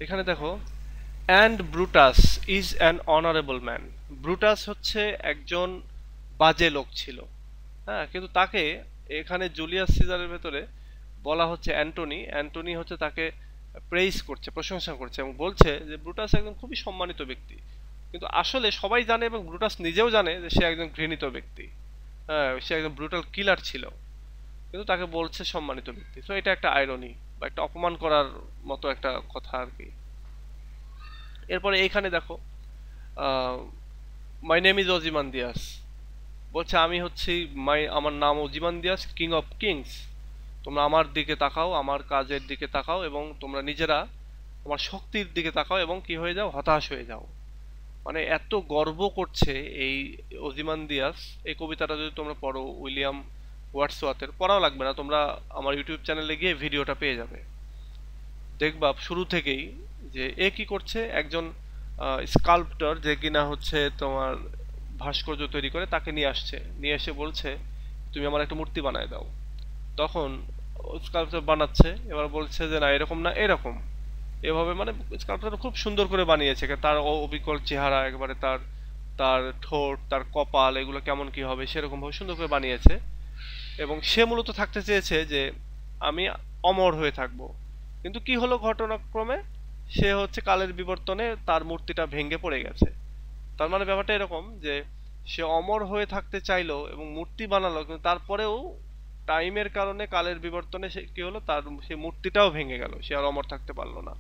এখানে দেখো, and Brutus is an honourable man. Brutus হচ্ছে একজন বাজে লোক ছিল, হ্যাঁ, কিন্তু তাকে এখানে জুলিয়াস সিজারের ভেতরে বলা হচ্ছে অ্যান্টনি, অ্যান্টনি হচ্ছে তাকে প্রেইজ করছে, প্রশংসা করছে এবং বলছে যে ব্রুটাস একজন খুবই সম্মানিত ব্যক্তি। কিন্তু আসলে সবাই জানে এবং ব্রুটাস নিজেও জানে যে সে একজন ঘৃণিত ব্যক্তি, হ্যাঁ, সে একজন ব্রুটাল কিলার ছিল, কিন্তু তাকে বলছে সম্মানিত ব্যক্তি। তো এটা একটা আইরনি বা একটা অপমান করার মতো একটা কথা আর কি। এরপরে এইখানে দেখো, মাই নেম ইজ ওজিমান্দিয়াস, বলছে আমি হচ্ছি আমার নাম ওজিমান্দিয়াস, কিং অফ কিংস। তোমরা আমার দিকে তাকাও, আমার কাজের দিকে তাকাও এবং তোমরা নিজেরা আমার শক্তির দিকে তাকাও এবং কি হয়ে যাও, হতাশ হয়ে যাও। মানে এত গর্ব করছে এই ওজিমান্দিয়াস। এই কবিতাটা যদি তোমরা পড়ো, উইলিয়াম ওয়ার্ডসওয়ার্থের, পড়াও লাগবে না, তোমরা আমার ইউটিউব চ্যানেলে গিয়ে ভিডিওটা পেয়ে যাবে। দেখবা শুরু থেকেই যে এ কি করছে, একজন স্কাল্পটর যে কিনা হচ্ছে তোমার ভাস্কর্য তৈরি করে তাকে নিয়ে আসছে, নিয়ে এসে বলছে তুমি আমার একটা মূর্তি বানায় দাও। তখন স্কাল্পচার বানাচ্ছে, এবার বলছে যে না এরকম না এরকম, এভাবে মানে স্কাল্পচার খুব সুন্দর করে বানিয়েছে, তার অবিকল চেহারা একবারে, তার তার ঠোঁট, তার কপাল, এগুলো কেমন কি হবে সেরকম ভাবে সুন্দর করে বানিয়েছে। এবং সে মূলত থাকতে চেয়েছে যে আমি অমর হয়ে থাকব। কিন্তু কি হলো ঘটনাক্রমে, সে হচ্ছে কালের বিবর্তনে তার মূর্তিটা ভেঙে পড়ে গেছে। তার মানে ব্যাপারটা এরকম যে সে অমর হয়ে থাকতে চাইলো এবং মূর্তি বানালো, কিন্তু তারপরেও টাইমের কারণে কালের বিবর্তনে সে কি হলো, তার সেই মূর্তিটাও ভেঙে গেল, সে আর অমর থাকতে পারলো না।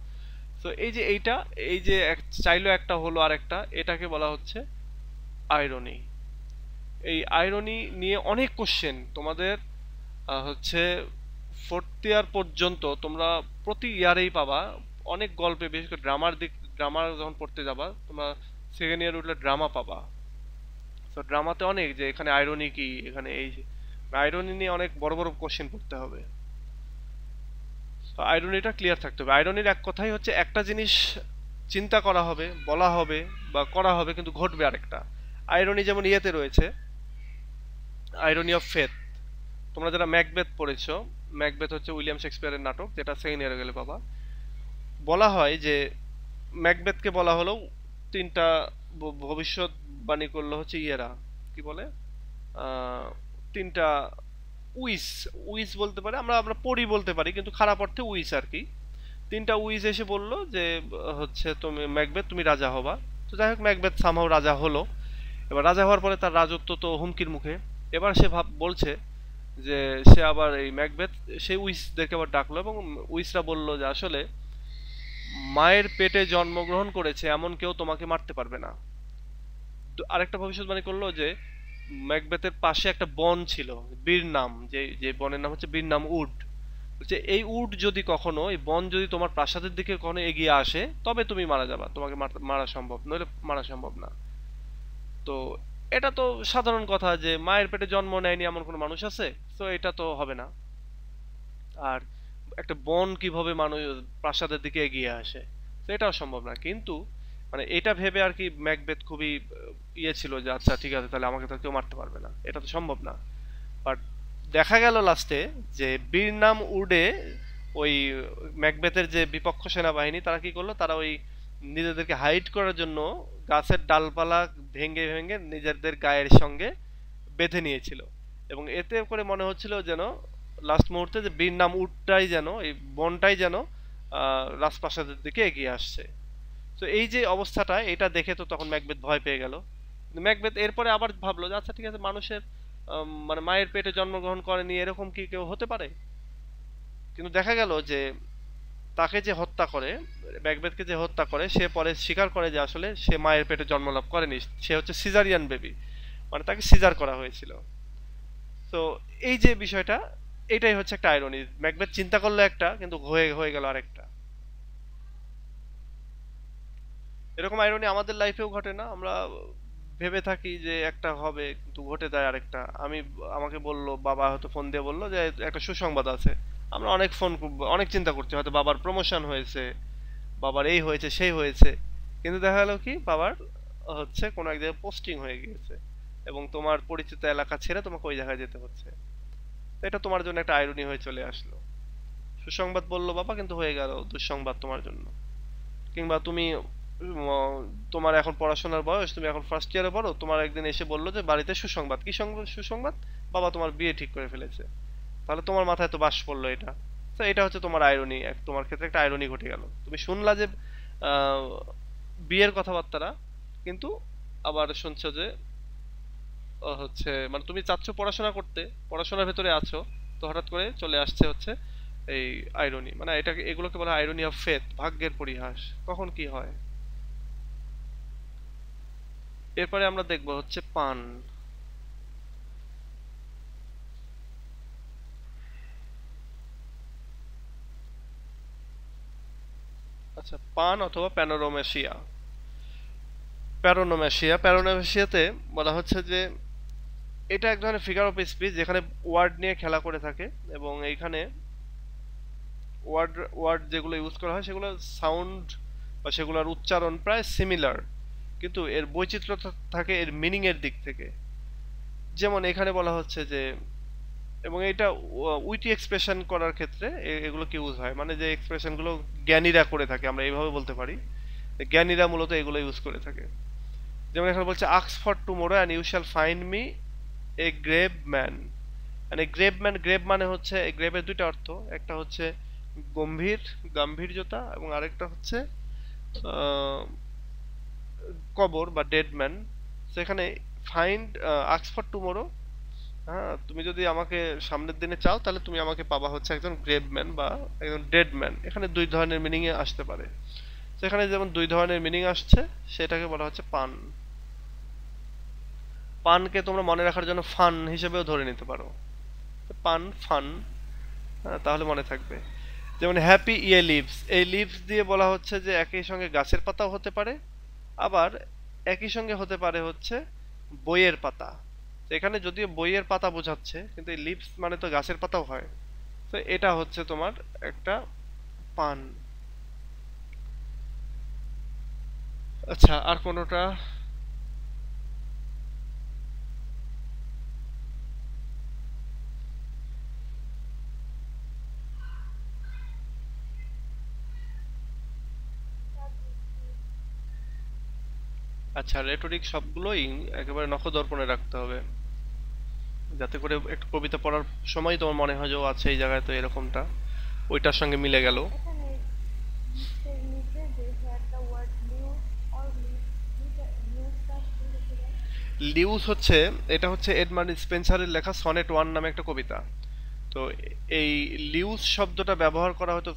তো এই যে এইটা, এই যে চাইলো একটা হলো আর একটা, এটাকে বলা হচ্ছে আইরনি। এই আইরনি নিয়ে অনেক কোশ্চেন তোমাদের হচ্ছে ফোর্থ ইয়ার পর্যন্ত তোমরা প্রতি ইয়ারেই পাবা। অনেক গল্পে, বিশেষ করে ড্রামা যখন পড়তে যাবা তোমরা সেকেন্ড ইয়ার উঠলে ড্রামা পাবা। তো ড্রামাতে অনেক যে এখানে আইরনি কি, এখানে এই আইরনি নিয়ে অনেক বড় বড় কোশ্চেন পড়তে হবে। তো আইরনিটা ক্লিয়ার থাকতে হবে। আইরনির এক কথাই হচ্ছে একটা জিনিস চিন্তা করা হবে, বলা হবে বা করা হবে, কিন্তু ঘটবে আরেকটা। আইরনি যেমন ইয়েতে রয়েছে, আইরনি অফ ফেথ। তোমরা যারা ম্যাকবেথ পড়েছো, ম্যাকবেথ হচ্ছে উইলিয়াম শেক্সপিয়ারের নাটক, যেটা সেকেন্ড ইয়ারে গেলে বাবা, বলা হয় যে ম্যাকবেথকে বলা হলো তিনটা ভবিষ্যৎবাণী করলো হচ্ছে ইয়েরা, কি বলে, আহ, তিনটা উইস, উইস বলতে পারে, আমরা আমরা পড়ি বলতে পারি, কিন্তু খারাপ অর্থে উইস আর কি। তিনটা উইস এসে বললো যে হচ্ছে তুমি ম্যাকবেথ তুমি রাজা হবা। তো যাই হোক ম্যাকবেথ সামহাও রাজা হলো। এবার রাজা হওয়ার পরে তার রাজত্ব তো হুমকির মুখে। এবার সে বলছে যে সে আবার এই ম্যাকবেথ সেই উইসদেরকে আবার ডাকলো, এবং উইসরা বলল যে আসলে মায়ের পেটে জন্মগ্রহণ করেছে এমন কেউ তোমাকে মারতে পারবে না। আরেকটা ভবিষ্যৎবাণী করলো যে ম্যাকবেথের পাশে একটা বন ছিল, বীর নাম, যে যে বনের নাম হচ্ছে বীর নাম উড। বলছে এই উড যদি কখনো, এই বন যদি তোমার প্রাসাদের দিকে কখনো এগিয়ে আসে তবে তুমি মারা যাবা, তোমাকে মারা সম্ভব, নইলে মারা সম্ভব না। তো এটা তো সাধারণ কথা যে মায়ের পেটে জন্ম নেয়নি এমন কোনো মানুষ আছে, তো এটা তো হবে না। আর একটা বন কিভাবে মানুষ প্রাসাদের দিকে এগিয়ে আসে, তো এটাও সম্ভব না। কিন্তু মানে এটা ভেবে আর কি ম্যাকবেথ খুবই ইয়ে ছিল যে আচ্ছা ঠিক আছে, তাহলে আমাকে তো কেউ মারতে পারবে না, এটা তো সম্ভব না। বাট দেখা গেল লাস্টে যে বীরনাম উডে ওই ম্যাকবেথের যে বিপক্ষ সেনাবাহিনী তারা কি করলো, তারা ওই নিজেদেরকে হাইড করার জন্য গাছের ডালপালা ভেঙে ভেঙে নিজেদের গায়ের সঙ্গে বেঁধে নিয়েছিল। এবং এতে করে মনে হচ্ছিল যেন লাস্ট মুহূর্তে যে বীর নাম উটটাই যেন, এই বনটাই যেন রাজপ্রাসাদের দিকে এগিয়ে আসছে। তো এই যে অবস্থাটা, এটা দেখে তো তখন ম্যাকবেথ ভয় পেয়ে গেল। ম্যাকবেথ এরপরে আবার ভাবলো যে আচ্ছা ঠিক আছে, মানুষের মানে মায়ের পেটে জন্মগ্রহণ করেনি এরকম কি কেউ হতে পারে। কিন্তু দেখা গেল যে তাকে যে হত্যা করে, ম্যাকবেথকে যে হত্যা করে, সে পরে স্বীকার করে যে আসলে সে মায়ের পেটে জন্ম লাভ করেনি, সে হচ্ছে সিজারিয়ান বেবি, মানে তাকে সিজার করা হয়েছিল। তো এই যে বিষয়টা, এটাই হচ্ছে একটা আইরনি। ম্যাকবেথ চিন্তা করলো একটা, কিন্তু হয়ে হয়ে গেল আরেকটা। এরকম আইরনি আমাদের লাইফেও ঘটে না? আমরা ভেবে থাকি যে একটা হবে, কিন্তু ঘটে যায় আরেকটা। আমাকে বললো, বাবা হয়তো ফোন দিয়ে বললো যে একটা সুসংবাদ আছে। আমরা অনেক চিন্তা করছি, হয়তো বাবার প্রমোশন হয়েছে, বাবার এই হয়েছে সেই হয়েছে, কিন্তু দেখা গেল কি বাবার হচ্ছে কোনো এক জায়গায় পোস্টিং হয়ে গিয়েছে, এবং তোমার পরিচিত এলাকা ছেড়ে তোমাকে ওই জায়গায় যেতে হচ্ছে। তো এটা তোমার জন্য একটা আইরনি হয়ে চলে আসলো। সুসংবাদ বললো বাবা, কিন্তু হয়ে গেল দুঃসংবাদ তোমার জন্য। কিংবা তুমি তোমার এখন পড়াশোনার বয়স, তুমি এখন ফার্স্ট ইয়ারে পড়ো, তোমার একদিন এসে বললো যে বাড়িতে সুসংবাদ। কি সুসংবাদ? বাবা তোমার বিয়ে ঠিক করে ফেলেছে। তাহলে তোমার মাথায় তো বাস পড়লো এটা। তো এটা হচ্ছে তোমার আইরনি, তোমার ক্ষেত্রে একটা আইরনি ঘটে গেল। তুমি শুনলা যে আহ, বিয়ের কথাবার্তারা, কিন্তু আবার শুনছো যে হচ্ছে মানে তুমি চাচ্ছ পড়াশোনা করতে, পড়াশোনার ভেতরে আছো, তো হঠাৎ করে চলে আসছে হচ্ছে এই আইরনি। মানে এটাকে, এগুলোকে বলা আইরনি অফ ফেথ, ভাগ্যের পরিহাস। কখন কি হয়। এরপরে আমরা দেখব হচ্ছে পান। আচ্ছা, পান অথবা প্যারোনোমেশিয়া। প্যারোনোমেশিয়াতে বলা হচ্ছে যে এটা এক ধরনের ফিগার অফ স্পিচ যেখানে ওয়ার্ড নিয়ে খেলা করে থাকে, এবং এইখানে ওয়ার্ড ওয়ার্ড যেগুলো ইউজ করা হয় সেগুলো সাউন্ড বা সেগুলোর উচ্চারণ প্রায় সিমিলার, কিন্তু এর বৈচিত্র্য থাকে এর মিনিং এর দিক থেকে। যেমন এখানে বলা হচ্ছে যে, এবং এটা উইটি এক্সপ্রেশন করার ক্ষেত্রে এগুলো কি ইউজ হয়, মানে যে এক্সপ্রেশনগুলো জ্ঞানীরা করে থাকে, আমরা এইভাবে বলতে পারি জ্ঞানীরা মূলত এগুলো ইউজ করে থাকে। যেমন এখানে বলছে ask for tomorrow and you shall find me a grave man. মানে গ্রেভ ম্যান, গ্রেভ মানে হচ্ছে, গ্রেভের দুইটা অর্থ, একটা হচ্ছে গম্ভীর, গাম্ভীর্যতা, এবং আরেকটা হচ্ছে কবর বা ডেড ম্যান। সেখানে ফাইন্ড আস্ক ফর টুমোরো, হ্যাঁ, তুমি যদি আমাকে সামনের দিনে চাও তাহলে তুমি আমাকে পাবা হচ্ছে একজন গ্রেভ ম্যান বা একজন ডেড ম্যান। এখানে দুই ধরনের মিনিং এ আসতে পারে। সেখানে যেমন দুই ধরনের মিনিং আসছে, সেটাকে বলা হচ্ছে পান। পানকে তোমরা মনে রাখার জন্য ফান হিসেবেও ধরে নিতে পারো, পান ফান, তাহলে মনে থাকবে। যেমন হ্যাপি ইয়ে লিভস, এই লিভস দিয়ে বলা হচ্ছে যে একই সঙ্গে গাছের পাতাও হতে পারে, আবার একই সঙ্গে হতে পারে হচ্ছে বইয়ের পাতা। এখানে যদিও বইয়ের পাতা বোঝাচ্ছে, কিন্তু এই লিভস মানে তো গাছের পাতাও হয়। তো এটা হচ্ছে তোমার একটা পান। আচ্ছা, আর কোনোটা? আচ্ছা, রেটরিক সবগুলোই একেবারে নখদর্পণে রাখতে হবে, যাতে করে একটা কবিতা পড়ার সময় তোমার মনে হয় যে ও আচ্ছা এই জায়গায় তো এরকমটা ওইটার সঙ্গে মিলে গেল। লিউস হচ্ছে, এটা হচ্ছে এডমান্ড স্পেন্সারের লেখা সনেট ওয়ান নামে একটা কবিতা। তো এই লিউস শব্দটা ব্যবহার করা হতো,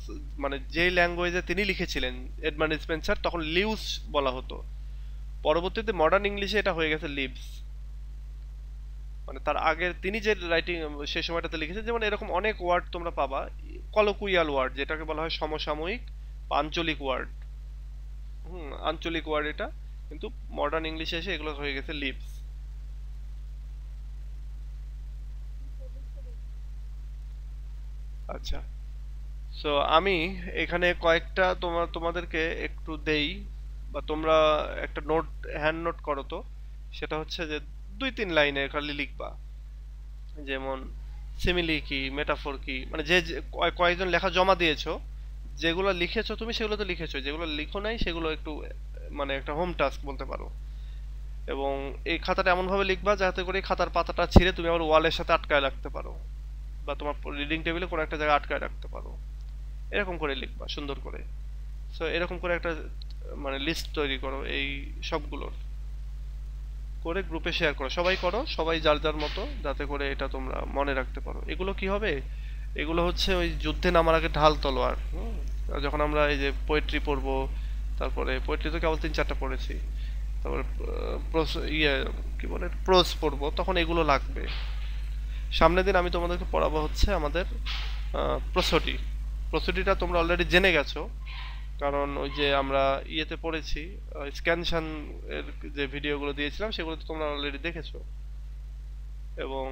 মানে যে ল্যাঙ্গুয়েজে তিনি লিখেছিলেন এডমান্ড স্পেন্সার, তখন লিউস বলা হতো। পরবর্তীতে মডার্ন ইংলিশে এটা হয়ে গেছে লিভস। মানে তার আগের তিনি যে রাইটিং সেই সময়টাতে লিখেছেন, যেমন এরকম অনেক ওয়ার্ড তোমরা পাবা, কলোকুইয়াল ওয়ার্ড যেটাকে বলা হয় সমসাময়িক বা আঞ্চলিক ওয়ার্ড। আঞ্চলিক ওয়ার্ড এটা, কিন্তু মডার্ন ইংলিশে এসে এগুলো হয়ে গেছে লিভস। আচ্ছা, সো আমি এখানে কয়েকটা তোমাদেরকে একটু দেই, বা তোমরা একটা নোট, হ্যান্ড নোট করো তো। সেটা হচ্ছে যে 2-3 লাইনে খালি লিখবা, যেমন সিমিলি কি, মেটাফোর কি, মানে যে কয়েকজন লেখা জমা দিয়েছো, যেগুলো লিখেছো তুমি সেগুলো তো লিখেছো, যেগুলো লিখো নাই সেগুলো একটু মানে একটা হোম টাস্ক বলতে পারো। এবং এই খাতাটা এমন ভাবে লিখবা যাতে করে খাতার পাতাটা ছিঁড়ে তুমি আবার ওয়ালের সাথে আটকায় রাখতে পারো, বা তোমার রিডিং টেবিলে কোনো একটা জায়গায় আটকায় রাখতে পারো। এরকম করে লিখবা সুন্দর করে। সো এরকম করে একটা মানে লিস্ট তৈরি করো এই সবগুলোর, করে গ্রুপে শেয়ার করো, সবাই করো, সবাই যার যার মতো, যাতে করে এটা তোমরা মনে রাখতে পারো। এগুলো কি হবে, এগুলো হচ্ছে ওই যুদ্ধে নামার আগে ঢাল তলোয়ার। যখন আমরা এই যে পোয়েট্রি পড়বো, তারপরে পোয়েট্রি তো কেবল 3-4টা পড়েছি, তারপরে ইয়ে কি বলে প্রোজ পড়বো, তখন এগুলো লাগবে। সামনের দিন আমি তোমাদেরকে পড়াবো হচ্ছে আমাদের প্রসোডি। প্রসোডিটা তোমরা অলরেডি জেনে গেছো, কারণ ওই যে আমরা ইয়েতে পড়েছি, স্ক্যানশন এর যে ভিডিওগুলো দিয়েছিলাম সেগুলো তো তোমরা অলরেডি দেখেছো, এবং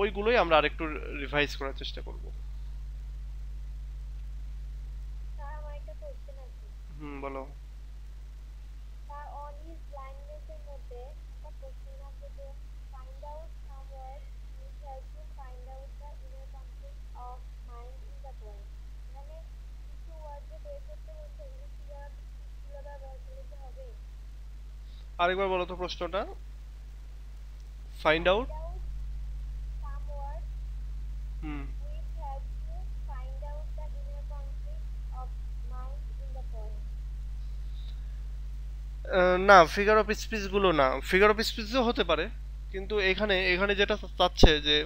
ওইগুলোই আমরা আরেকটু রিভাইজ করার চেষ্টা করব। বলো। আরেকবার বলো তো প্রশ্নটা। Find out. হুম। না, ফিগার অফ স্পিচ গুলো না, ফিগার অফ স্পিচও হতে পারে, কিন্তু এখানে এখানে যেটা চাচ্ছে যে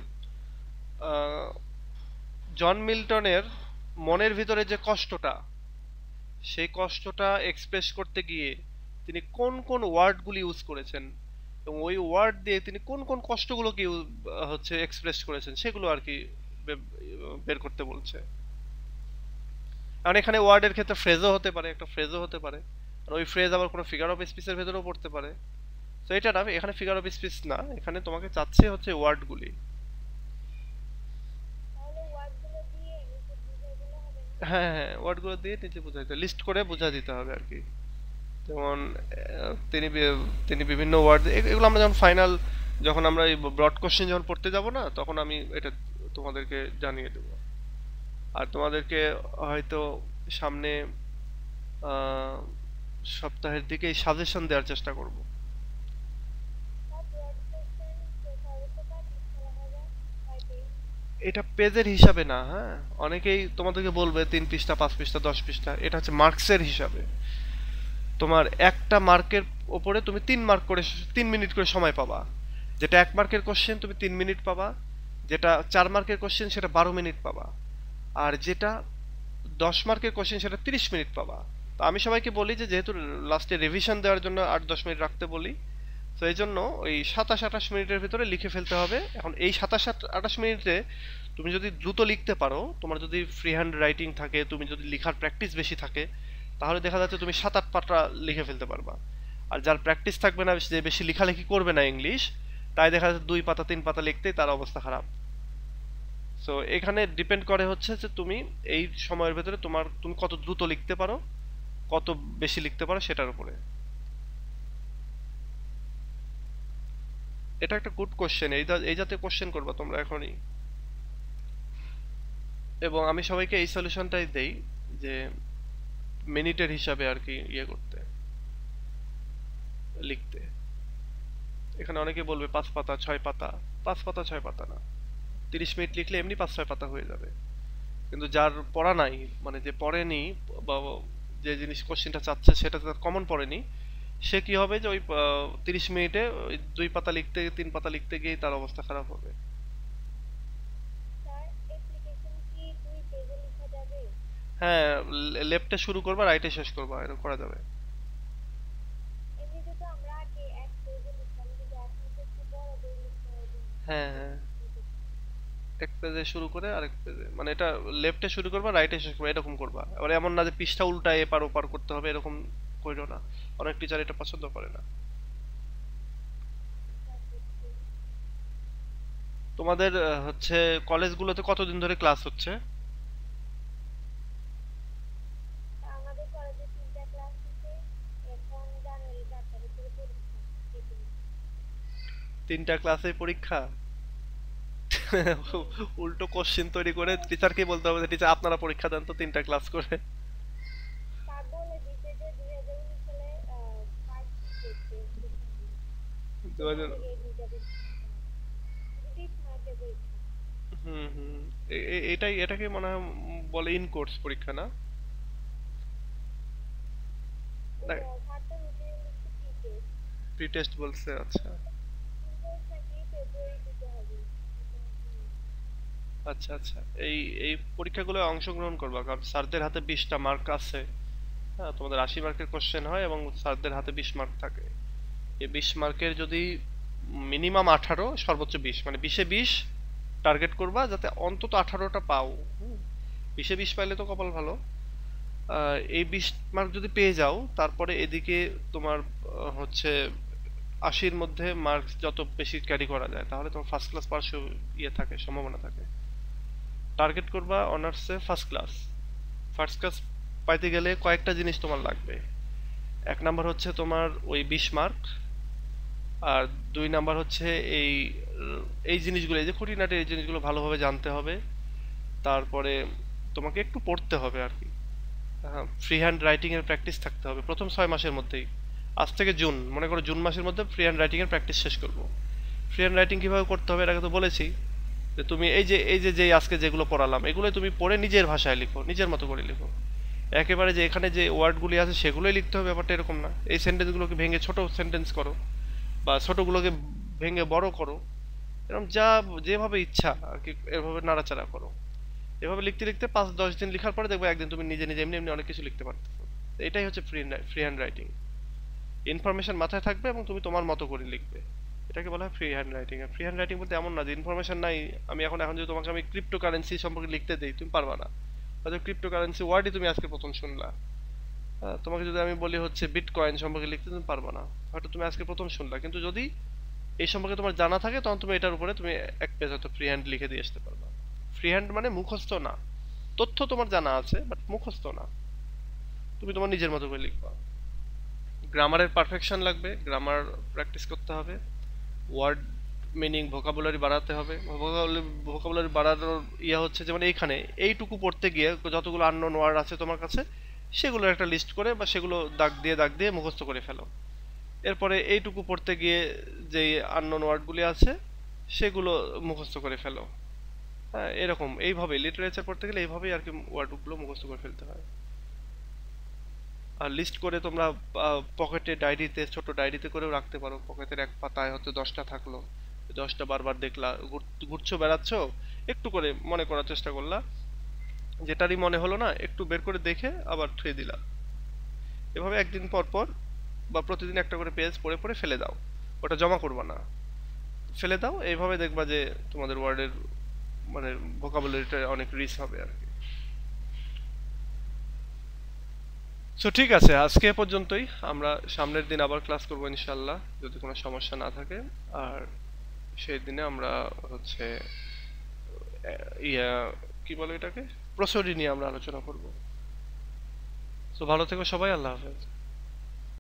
জন মিল্টনের মনের ভিতরে যে কষ্টটা, সেই কষ্টটা এক্সপ্রেস করতে গিয়ে তিনি কোন কোন ওয়ার্ডগুলি ইউজ করেছেন, এবং ওই ওয়ার্ড দিয়ে তিনি কোন কোন কষ্টগুলোকে হচ্ছে এক্সপ্রেস করেছেন, সেগুলো আর কি বের করতে বলছে। কারণ এখানে ওয়ার্ডের ক্ষেত্রে ফ্রেজও হতে পারে, একটা ফ্রেজও হতে পারে, আর ওই ফ্রেজ আবার কোনো ফিগার অফ স্পিচের ভেতরেও পড়তে পারে। তো এটা না, এখানে ফিগার অফ স্পিচ না, এখানে তোমাকে চাচ্ছে হচ্ছে ওয়ার্ডগুলি। হ্যাঁ হ্যাঁ, ওয়ার্ডগুলো দিয়ে নিচে বোঝা দিতে, লিস্ট করে বোঝা দিতে হবে আর কি। যেমন তিনি বিভিন্ন ওয়ার্ড, এগুলো আমরা যখন ফাইনাল, যখন আমরা এই ব্রড কোশ্চেন যখন পড়তে যাব না, তখন আমি এটা তোমাদেরকে জানিয়ে দেবো। আর তোমাদেরকে হয়তো সামনে আহ, সপ্তাহের দিকে সাজেশন দেওয়ার চেষ্টা করব। এটা পেজের হিসাবে না, হ্যাঁ, অনেকেই তোমাদেরকে বলবে 3 পৃষ্ঠা 5 পৃষ্ঠা 10 পৃষ্ঠা, এটা হচ্ছে মার্কসের হিসাবে। তোমার একটা মার্কের ওপরে তুমি 3 মার্ক করে 3 মিনিট করে সময় পাবা। যেটা 1 মার্কের কোশ্চেন তুমি 3 মিনিট পাবা, যেটা 4 মার্কের কোশ্চেন সেটা 12 মিনিট পাবা, আর যেটা 10 মার্কের কোশ্চেন সেটা 30 মিনিট পাবা। তো আমি সবাইকে বলি যে যেহেতু লাস্টে রিভিশন দেওয়ার জন্য 8-10 মিনিট রাখতে বলি, তো এই জন্য ওই 27-28 মিনিটের ভিতরে লিখে ফেলতে হবে। এখন এই 27-28 মিনিটে তুমি যদি দ্রুত লিখতে পারো, তোমার যদি ফ্রি হ্যান্ড রাইটিং থাকে, তুমি যদি লেখার প্র্যাকটিস বেশি থাকে, তাহলে দেখা যাচ্ছে তুমি 7-8 পাতা লিখে ফেলতে পারবা। আর যার প্র্যাকটিস থাকবে না, যে বেশি লেখালেখি করবে না ইংলিশ, তাই দেখা যাচ্ছে 2 পাতা 3 পাতা লিখতেই তার অবস্থা খারাপ। সো এখানে ডিপেন্ড করে হচ্ছে যে তুমি এই সময়ের ভেতরে তুমি কত দ্রুত লিখতে পারো, কত বেশি লিখতে পারো সেটার উপরে। এটা একটা গুড কোশ্চেন, এই জাতীয় কোশ্চেন করবা তোমরা এখনই। এবং আমি সবাইকে এই সলিউশনটাই দেই যে মিনিটের হিসাবে আর কি ইয়ে করতে, লিখতে। এখানে অনেকে বলবে 5 পাতা 6 পাতা, 5 পাতা 6 পাতা না, 30 মিনিট লিখলে এমনি 5-6 পাতা হয়ে যাবে। কিন্তু যার পড়া নাই, মানে যে পড়েনি, বা যে জিনিস কোশ্চেনটা চাচ্ছে সেটা তার কমন পড়েনি, সে কি হবে যে ওই 30 মিনিটে ওই 2 পাতা লিখতে 3 পাতা লিখতে গিয়ে তার অবস্থা খারাপ হবে। হ্যাঁ, লেফটে শুরু করবা রাইটে শেষ করবা, এরকম করা যাবে। হ্যাঁ হ্যাঁ, এক পেজে শুরু করে আরেক পেজে, মানে এটা লেফটে শুরু করবা রাইটে শেষ করবা, এরকম করবা। আবার এমন না যে পৃষ্ঠা উল্টায় এপার ওপার করতে হবে, এরকম কইরো না, অনেক টিচার এটা পছন্দ করে না। তোমাদের হচ্ছে কলেজগুলোতে কতদিন ধরে ক্লাস হচ্ছে? 3টা ক্লাসে পরীক্ষা? উল্টো কোশ্চেন তৈরি করে টিচারকে বলতে হবে যে টিচার আপনারা পরীক্ষা দেন তো 3টা ক্লাস করে। 2000। হুম হুম, এটাকে মনে হয় বলে ইন কোর্স পরীক্ষা না? প্রি টেস্ট বলছে, আচ্ছা। আচ্ছা আচ্ছা, এই এই পরীক্ষাগুলো অংশগ্রহণ করবা, কারণ স্যারদের হাতে 20টা মার্ক আছে। হ্যাঁ, তোমাদের 80 মার্কের কোশ্চেন হয় এবং স্যারদের হাতে 20 মার্ক থাকে। এই 20 মার্কের যদি মিনিমাম 18, সর্বোচ্চ 20, মানে 20-এ 20 টার্গেট করবা, যাতে অন্তত 18টা পাও। 20-এ 20 পাইলে তো কপাল ভালো। এই 20 মার্ক যদি পেয়ে যাও, তারপরে এদিকে তোমার হচ্ছে 80-র মধ্যে মার্ক যত বেশি ক্যারি করা যায়, তাহলে তোমার ফার্স্ট ক্লাস পাওয়ার ইয়ে থাকে, সম্ভাবনা থাকে। টার্গেট করবা অনার্সে ফার্স্ট ক্লাস। ফার্স্ট ক্লাস পাইতে গেলে কয়েকটা জিনিস তোমার লাগবে। 1 নাম্বার হচ্ছে তোমার ওই 20 মার্ক, আর 2 নাম্বার হচ্ছে এই এই জিনিসগুলো, এই যে খুঁটিনাটি এই জিনিসগুলো ভালোভাবে জানতে হবে। তারপরে তোমাকে একটু পড়তে হবে আর কি। ফ্রি হ্যান্ড রাইটিং এর প্র্যাকটিস থাকতে হবে প্রথম 6 মাসের মধ্যেই। আজ থেকে জুন, মনে করো জুন মাসের মধ্যে ফ্রি হ্যান্ড রাইটিং এর প্র্যাকটিস শেষ করবো। ফ্রি হ্যান্ড রাইটিং কিভাবে করতে হবে এর আগে তো বলেছি, যে তুমি এই যে আজকে যেগুলো পড়ালাম, এগুলো তুমি পড়ে নিজের ভাষায় লিখো, নিজের মতো করে লিখো। একেবারে যে এখানে যে ওয়ার্ডগুলি আছে সেগুলোই লিখতে হবে, ব্যাপারটা এরকম না। এই সেন্টেন্সগুলোকে ভেঙে ছোট সেন্টেন্স করো, বা ছোটগুলোকে ভেঙে বড় করো, এরকম যা যেভাবে ইচ্ছা আর কি, এভাবে নাড়াচাড়া করো। এভাবে লিখতে লিখতে 5-10 দিন লেখার পরে দেখবে একদিন তুমি নিজে নিজে এমনি এমনি অনেক কিছু লিখতে পারতেছো। এটাই হচ্ছে ফ্রি হ্যান্ড রাইটিং। ইনফরমেশন মাথায় থাকবে এবং তুমি তোমার মতো করে লিখবে, এটাকে বলা হয় ফ্রি হ্যান্ড রাইটিং। আর ফ্রি হ্যান্ড রাইটিং বলতে এমন না যে ইনফরমেশন নাই। আমি এখন যদি তোমাকে ক্রিপ্টোকারেন্সি সম্পর্কে লিখতে দেই, তুমি পারবা না। হয়তো ক্রিপ্টোকারেন্সি ওয়ার্ডই তুমি আজকে প্রথম শুনলা। তোমাকে যদি আমি বলি হচ্ছে বিটকয়েন সম্পর্কে লিখতে, তুমি পারবে না, হয়তো তুমি আজকে প্রথম শুনলা, কিন্তু যদি এই সম্পর্কে তোমার জানা থাকে তখন তুমি এটার উপরে তুমি এক পেজ হয়তো ফ্রি হ্যান্ড লিখে দিয়ে আসতে পারবা। ফ্রি হ্যান্ড মানে মুখস্থ না, তথ্য তোমার জানা আছে বাট মুখস্থ না, তুমি তোমার নিজের মতো করে লিখবা। গ্রামারের পারফেকশন লাগবে, গ্রামার প্র্যাকটিস করতে হবে, ওয়ার্ড মিনিং ভোকাবুলারি বাড়াতে হবে। ভোকাবুলারি বাড়ানোর হচ্ছে যেমন এইখানে এইটুকু পড়তে গিয়ে যতগুলো আননোন ওয়ার্ড আছে তোমার কাছে, সেগুলোর একটা লিস্ট করে বা সেগুলো দাগ দিয়ে মুখস্থ করে ফেলো। এরপরে এইটুকু পড়তে গিয়ে যেই আননোন ওয়ার্ডগুলি আছে সেগুলো মুখস্থ করে ফেলো। হ্যাঁ, এরকম এইভাবে লিটারেচার পড়তে গেলে এইভাবেই আর কি ওয়ার্ডগুলো মুখস্থ করে ফেলতে হয়। আর লিস্ট করে তোমরা পকেটে ডায়েরিতে, ছোট ডায়েরিতে করেও রাখতে পারো। পকেটের এক পাতায় হয়তো 10টা থাকলো, 10টা বারবার দেখলা, ঘুরছো বেড়াচ্ছ, একটু করে মনে করার চেষ্টা করলা, যেটারই মনে হলো না একটু বের করে দেখে আবার থুয়ে দিলা। এভাবে একদিন পর পর বা প্রতিদিন একটা করে পেজ পড়ে পড়ে ফেলে দাও, ওটা জমা করবা না, ফেলে দাও। এইভাবে দেখবা যে তোমাদের ওয়ার্ডের মানে ভোকাবুলারিটা অনেক রিচ হবে আর কি। সো ঠিক আছে, আজকে এ পর্যন্তই। আমরা সামনের দিন আবার ক্লাস করবো ইনশাল্লাহ, যদি কোনো সমস্যা না থাকে। আর সেই দিনে আমরা হচ্ছে ইয়া কি বলে এটাকে, প্রসডি নিয়ে আমরা আলোচনা করব। তো ভালো থেকো সবাই, আল্লাহ হাফেজ।